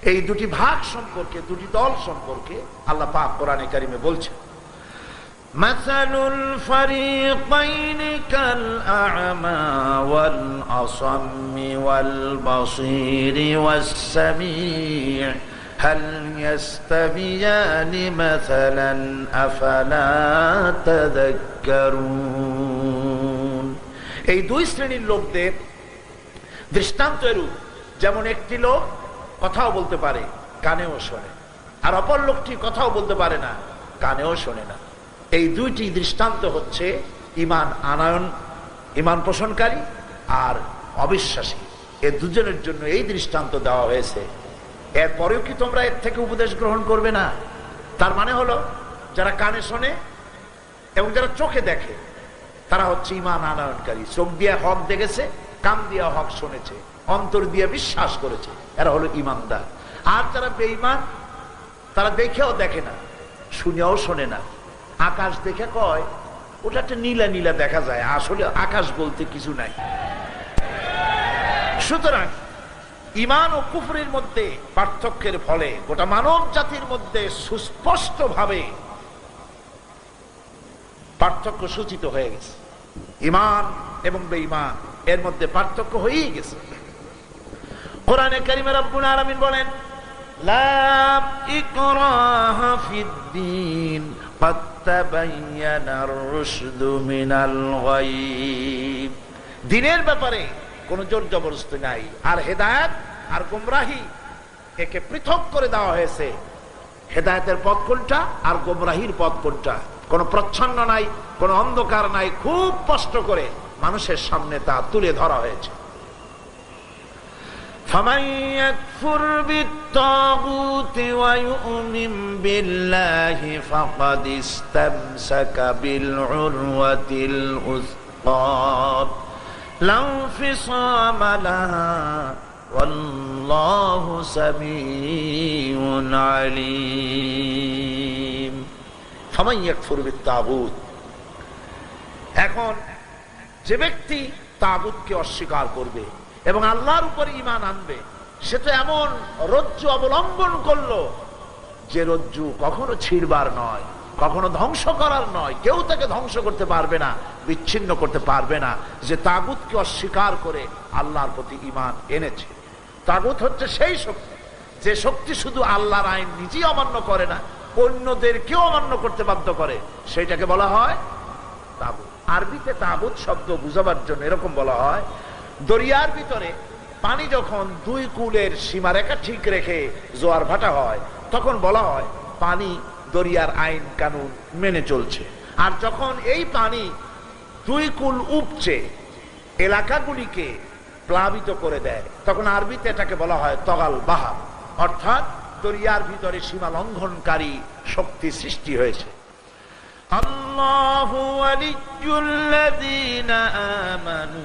Speaker 2: এই দুটি ভাগ সম্পর্কে, দুটি দল সম্পর্কে আল্লাহ পাক কোরআনে কারিমে বলছেন, মাসালুল ফারিকাইনি কাল আ'মা ওয়াল আসাম্মি ওয়াল বাসীরি ওয়াস সামি' হাল ইয়াস্তাবিয়ানি মাসালান আফালা তাযাক্কারুন। এই দুই শ্রেণীর লোকদের দৃষ্টান্ত এরূপ, যেমন একটি লোক কথাও বলতে পারে, কানেও শোনে, আর অপর লোকটি কথাও বলতে পারে না, কানেও শোনে না। এই দুইটি দৃষ্টান্ত হচ্ছে ঈমান আনয়ন, ঈমান পোষণকারী আর অবিশ্বাসী। এ দুজনের জন্য এই দৃষ্টান্ত দেওয়া হয়েছে। এরপরেও কি তোমরা এর থেকে উপদেশ গ্রহণ করবে না? তার মানে হলো যারা কানে শোনে এবং যারা চোখে দেখে, তারা হচ্ছে ঈমান আনয়নকারী। চোখ দিয়ে হক দেখেছে, কান দিয়ে হক শুনেছে, অন্তর দিয়ে বিশ্বাস করেছে, এরা হলো ঈমানদার। আর যারা বেঈমান, তারা দেখেও দেখে না, শুনেও শোনে না। আকাশ দেখে কয় ওটা একটা নীলা নীলা দেখা যায়, আসলে আকাশ বলতে কিছু নাই। সুতরাং ঈমান ও কুফরের মধ্যে পার্থক্যের ফলে গোটা মানব জাতির মধ্যে সুস্পষ্ট ভাবে পার্থক্য সূচিত হয়ে গেছে। ঈমান এবং বেঈমান এর মধ্যে পার্থক্য হয়েই গেছে। কোরআনে কারিমে রব্বুল আলামিন বলেন, লা ইকরাহা ফিদ্দীন ক্বাদ তাবায়্যানার রুশদু মিনাল গাই। দ্বীনের ব্যাপারে কোনো জোর জবরদস্তি নাই। আর হেদায়েত আর গোমরাহি একে পৃথক করে দেওয়া হয়েছে। হেদায়েতের পথ কোনটা আর গোমরাহির পথ কোনটা, কোনো প্রচ্ছন্ন নাই, কোনো অন্ধকার নাই, খুব স্পষ্ট করে মানুষের সামনে তা তুলে ধরা হয়েছে। فَمَن يَكْفُرْ بِالطَّاغُوتِ وَيُؤْمِنْ بِاللَّهِ فَقَدِ اسْتَمْسَكَ بِالْعُرْوَةِ الْوُثْقَى لَا انفِصَامَ لَهَا وَاللَّهُ سَمِيعٌ عَلِيمٌ। فَمَن يَكْفُرْ بِالطَّاغُوتِ, এখন যে ব্যক্তি তাগুতকে অস্বীকার করবে এবং আল্লাহর উপর ঈমান আনবে, সে তো এমন রজ্জু অবলম্বন করলো যে রজ্জু কখনো ছিঁড়বার নয়, কখনো ধ্বংস করার নয়, কেউ তাকে ধ্বংস করতে পারবে না, বিচ্ছিন্ন করতে পারবে না, যে তাগুতকে অস্বীকার করে আল্লাহর প্রতি ঈমান এনেছে। তাগুত হচ্ছে সেই শক্তি, যে শক্তি শুধু আল্লাহর আইন নিজেই অমান্য করে না, অন্যদেরকেও অমান্য করতে বাধ্য করে, সেটাকে বলা হয় তাগুত। আরবিতে তাগুত শব্দ বুঝাবার জন্য এরকম বলা হয়, দরিয়ার ভিতরে পানি যখন দুই কূলের সীমারেখা ঠিক রেখে জোয়ার ভাটা হয়, তখন বলা হয় পানি দরিয়ার আইন কানুন মেনে চলছে। আর যখন এই পানি দুই কূল উপচে এলাকাগুলিকে প্লাবিত করে দেয়, তখন আরবিতে এটাকে বলা হয় তগাল বাহা, অর্থাৎ দরিয়ার ভিতরে সীমা লঙ্ঘনকারী শক্তি সৃষ্টি হয়েছে। আল্লাহু ওয়ালিয়্যুল্লাযীনা আমানু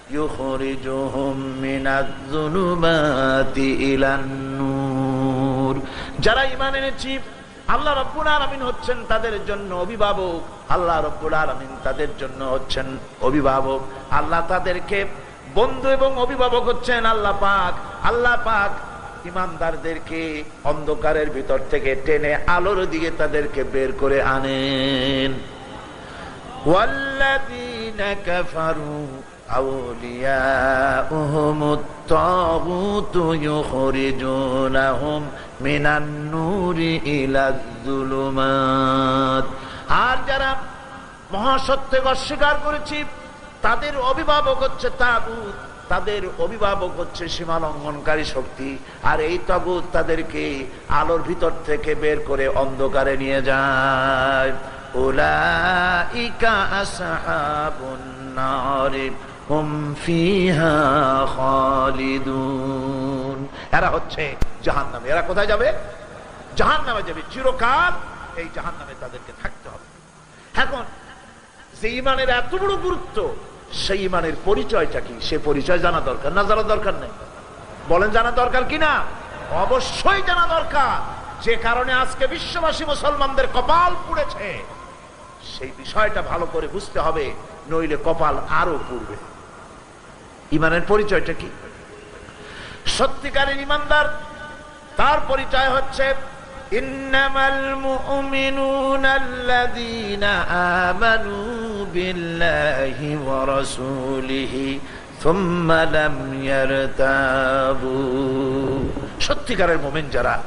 Speaker 2: ইউখরিজুহুম মিনাজ-যুলুমাতি ইলান-নূর। যারা ঈমান এনেছে, আল্লাহ রাব্বুল আলামিন হচ্ছেন তাদের জন্য অভিভাবক, আল্লাহ রাব্বুল আলামিন তাদের জন্য হচ্ছেন অভিভাবক। আল্লাহ তাদেরকে বন্ধু এবং অভিভাবক হচ্ছেন আল্লাহ পাক। আল্লাহ পাক ঈমানদারদেরকে অন্ধকারের ভিতর থেকে টেনে আলোর দিকে তাদেরকে বের করে আনেন। ওয়াল্লাযীনা কাফারু আউলিয়াউহুমুত তাগুতু ইউখরিজুনাহুম মিনান নূরি ইলাজ-যুলুমাত। আর যারা মহাসত্যকে অস্বীকার করেছে, তাদের অভিভাবক হচ্ছে তাগুত, তাদের অভিভাবক হচ্ছে সীমা লঙ্ঘনকারী শক্তি। আর এই তাগুত তাদেরকে আলোর ভিতর থেকে বের করে অন্ধকারে নিয়ে যায়। উলাইকা আসহাবুন নারি হুম ফিহা খালিদুন। এরা হচ্ছে জাহান্নামে। এরা কোথায় যাবে? জাহান্নামে যাবে, চিরকাল এই জাহান্নামে তাদেরকে থাকতে হবে। এখন যে ঈমানের এত বড় গুরুত্ব, সেই ঈমানের পরিচয়টা কি, সে পরিচয় জানা দরকার না জানা দরকার নেই? বলেন জানা দরকার কি না? অবশ্যই জানা দরকার। যে কারণে আজকে বিশ্ববাসী মুসলমানদের কপাল পুড়েছে, সেই বিষয়টা ভালো করে বুঝতে হবে, নইলে কপাল আরো পুড়বে। ঈমানের পরিচয়টা কি? সত্যিকারের ঈমানদার, তার পরিচয় হচ্ছে ইন্নামাল মুমিনুনা আল্লাযীনা আমানু বিল্লাহি ওয়া রাসূলিহি সুম্মা লাম ইয়ারতাবু। সত্যিকারের মুমিন যারা,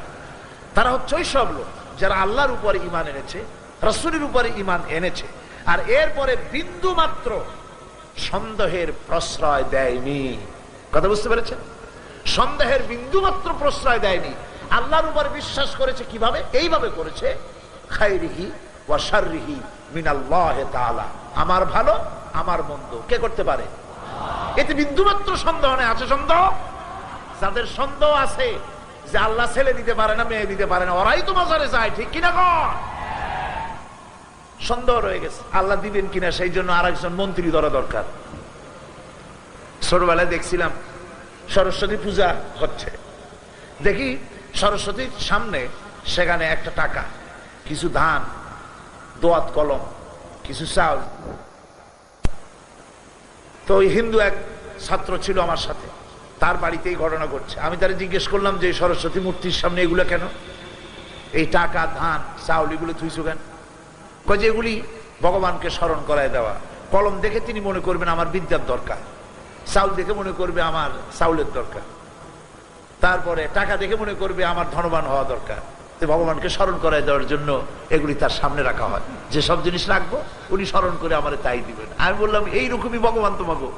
Speaker 2: তারা হচ্ছে ওই সব লোক যারা আল্লাহর উপরে ঈমান এনেছে, রাসূলের উপরে ঈমান এনেছে, আর এরপরে বিন্দু মাত্র সন্দেহের প্রশ্রয় দেয়নি। কথা বুঝতে পেরেছেন? সন্দেহের বিন্দু মাত্র প্রশ্রয় দেয়নি। আল্লাহর উপর বিশ্বাস করেছে কিভাবে? এইভাবে করেছে, খায়রিহি ওয়া শাররিহি মিনাল্লাহি তাআলা। আমার ভালো আমার মন্দ কে করতে পারে? এতে বিন্দুমাত্র সন্দেহ নেই। আছে সন্দেহ? যাদের সন্দেহ আছে যে আল্লাহ ছেলে দিতে পারে না, মেয়ে দিতে পারে না, ওরাই তো মাজারে যায়, ঠিক কিনা? কর সন্দেহ রয়ে গেছে আল্লাহ দিবেন কিনা, সেই জন্য আরেকজন মন্ত্রী ধরা দরকার। ছোটবেলায় দেখছিলাম সরস্বতী পূজা হচ্ছে, দেখি সরস্বতীর সামনে সেখানে একটা টাকা, কিছু ধান, দোয়াত কলম, কিছু চাল। তো ওই হিন্দু এক ছাত্র ছিল আমার সাথে, তার বাড়িতেই ঘটনা ঘটছে। আমি তারা জিজ্ঞেস করলাম যে সরস্বতী মূর্তির সামনে এগুলো কেন, এই টাকা ধান চাউল এগুলো থুইছো কেন? কয় যে এগুলি ভগবানকে স্মরণ করায় দেওয়া। কলম দেখে তিনি মনে করবেন আমার বিদ্যার দরকার, চাউল দেখে মনে করবে আমার চাউলের দরকার, তারপরে টাকা দেখে মনে করবে আমার ধনবান হওয়া দরকার। ভগবানকে স্মরণ করায় দেওয়ার জন্য এগুলি তার সামনে রাখা হয়। যে সব জিনিস রাখবো উনি স্মরণ করে আমার তাই দিবেন। আমি বললাম এইরকমই ভগবান তোমাকে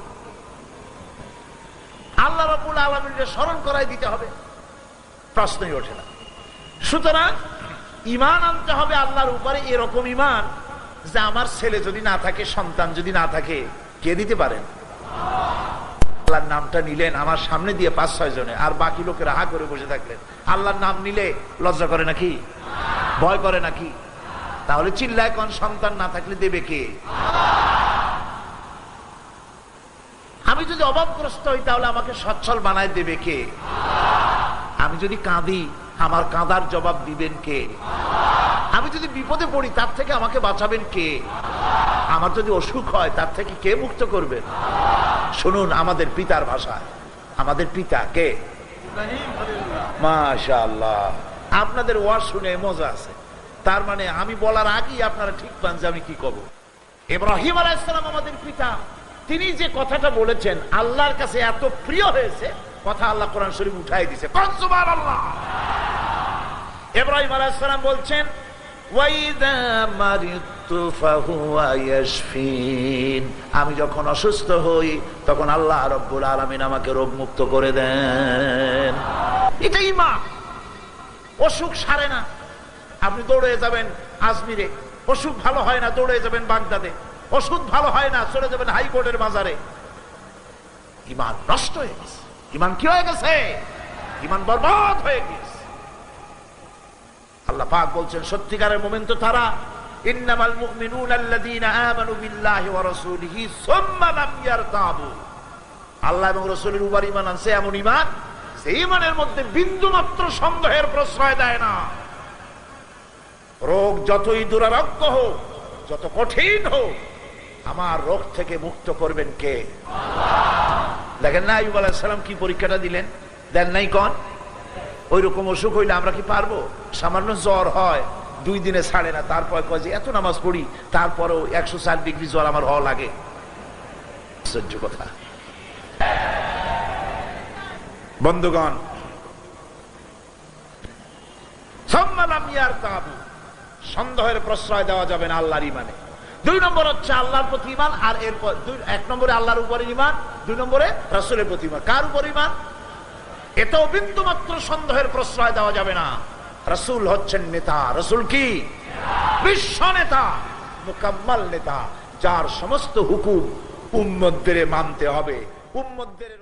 Speaker 2: আল্লাহ রাব্বুল আলামিনের স্মরণ করাই দিতে হবে, প্রশ্নই ওঠে না। সুতরাং ঈমান আনতে হবে আল্লাহর উপরে, এরকম ঈমান যে আমার ছেলে যদি না থাকে, সন্তান যদি না থাকে, কে দিতে পারেন? আল্লাহর নামটা নিলেন আমার সামনে দিয়ে 5-6 জনে, আর বাকি লোকেরা হা করে বসে থাকলেন। আল্লাহর নাম নিলে লজ্জা করে নাকি? ভয় করে নাকি? তাহলে চিল্লায় কোন সন্তান না থাকলে দেবে কে? আমি যদি অভাবগ্রস্ত হই তাহলে আমাকে সচ্ছল বানায় দেবে কে? আমি যদি কাঁদি আমার কাঁদার জবাব দিবেন কে? আমি যদি বিপদে পড়ি তার থেকে আমাকে বাঁচাবেন কে? আমার যদি অসুখ হয় তার থেকে কে মুক্ত করবেন? শুনুন আমাদের পিতার ভাষায়, আমাদের পিতা কে? মাশাআল্লাহ, আপনাদের ওয়াজ শুনে মজা আছে। তার মানে আমি বলার আগেই আপনারা ঠিক পান যে আমি কি কব। ইব্রাহিম আলাইহিস সালাম আমাদের পিতা, তিনি যে কথাটা বলেছেন আল্লাহর কাছে এত প্রিয় হয়েছে, কথা আল্লাহ কোরআন শরীফ উঠাই দিয়েছে। সুবহানাল্লাহ। ইব্রাহিম আলাইহিস সালাম বলছেন ওয়াইদা মারিতু ফাহুয়া ইয়াশফিন, আমি যখন অসুস্থ হই তখন আল্লাহ রাব্বুল আলামিন আমাকে রোগ মুক্ত করে দেন। এটা ঈমান। অসুখ সারে না, আপনি দৌড়ে যাবেন আজমিরে, অসুখ ভালো হয় না দৌড়ে যাবেন বাগদাদে, ওষুধ ভালো হয় না চলে যাবেন হাইকোর্টের বাজারে। ঈমান নষ্ট হয়ে গেছে। ঈমান কি হয়ে গেছে? ঈমান বরবাদ হয়ে গেছে। আল্লাহ পাক বলছেন সত্যিকারের মুমিন তো তারা, ইন্নামাল মুমিনুনা আল্লাযীনা আমানু বিল্লাহি ওয়া রাসূলিহি সুম্মা লাম ইয়ারতাবু, আল্লাহ এবং রাসূলের উপর ঈমান আনছে এমন ঈমান যে ঈমানের মধ্যে বিন্দু মাত্র সন্দেহের প্রশ্রয় দেয় না। রোগ যতই দুরারোগ্য হোক, যত কঠিন হোক, আমার রোগ থেকে মুক্ত করবেন কে? দেখেন না আইয়ুব আলাইহিস সালাম কি পরীক্ষাটা দিলেন, দেন নাই কোন? ওই রকম অসুখ হইলে আমরা কি পারবো? সামান্য জ্বর হয় 2 দিনে ছাড়ে না, তারপর কয় যে এত নামাজ পড়ি তারপরেও 104 ডিগ্রি জ্বর আমার হওয়া লাগে। সহ্য কথা। বন্ধুগণ, সন্দেহের প্রশ্রয় দেওয়া যাবে না আল্লাহর ঈমানে। 2 নম্বর হচ্ছে আল্লাহর প্রতি ঈমান, আর এরপর 1 নম্বরে আল্লাহর উপরে ঈমান, 2 নম্বরে রাসূলের প্রতি ঈমান। কার উপর ঈমান? এটাও বিন্দু মাত্র সন্দেহের প্রশ্রয় দেওয়া যাবে না। রাসূল হচ্ছেন নেতা। রাসূল কি? বিশ্ব নেতা, মুকাম্মাল নেতা, যার সমস্ত হুকুম উম্মতদের মানতে হবে। উম্মতদের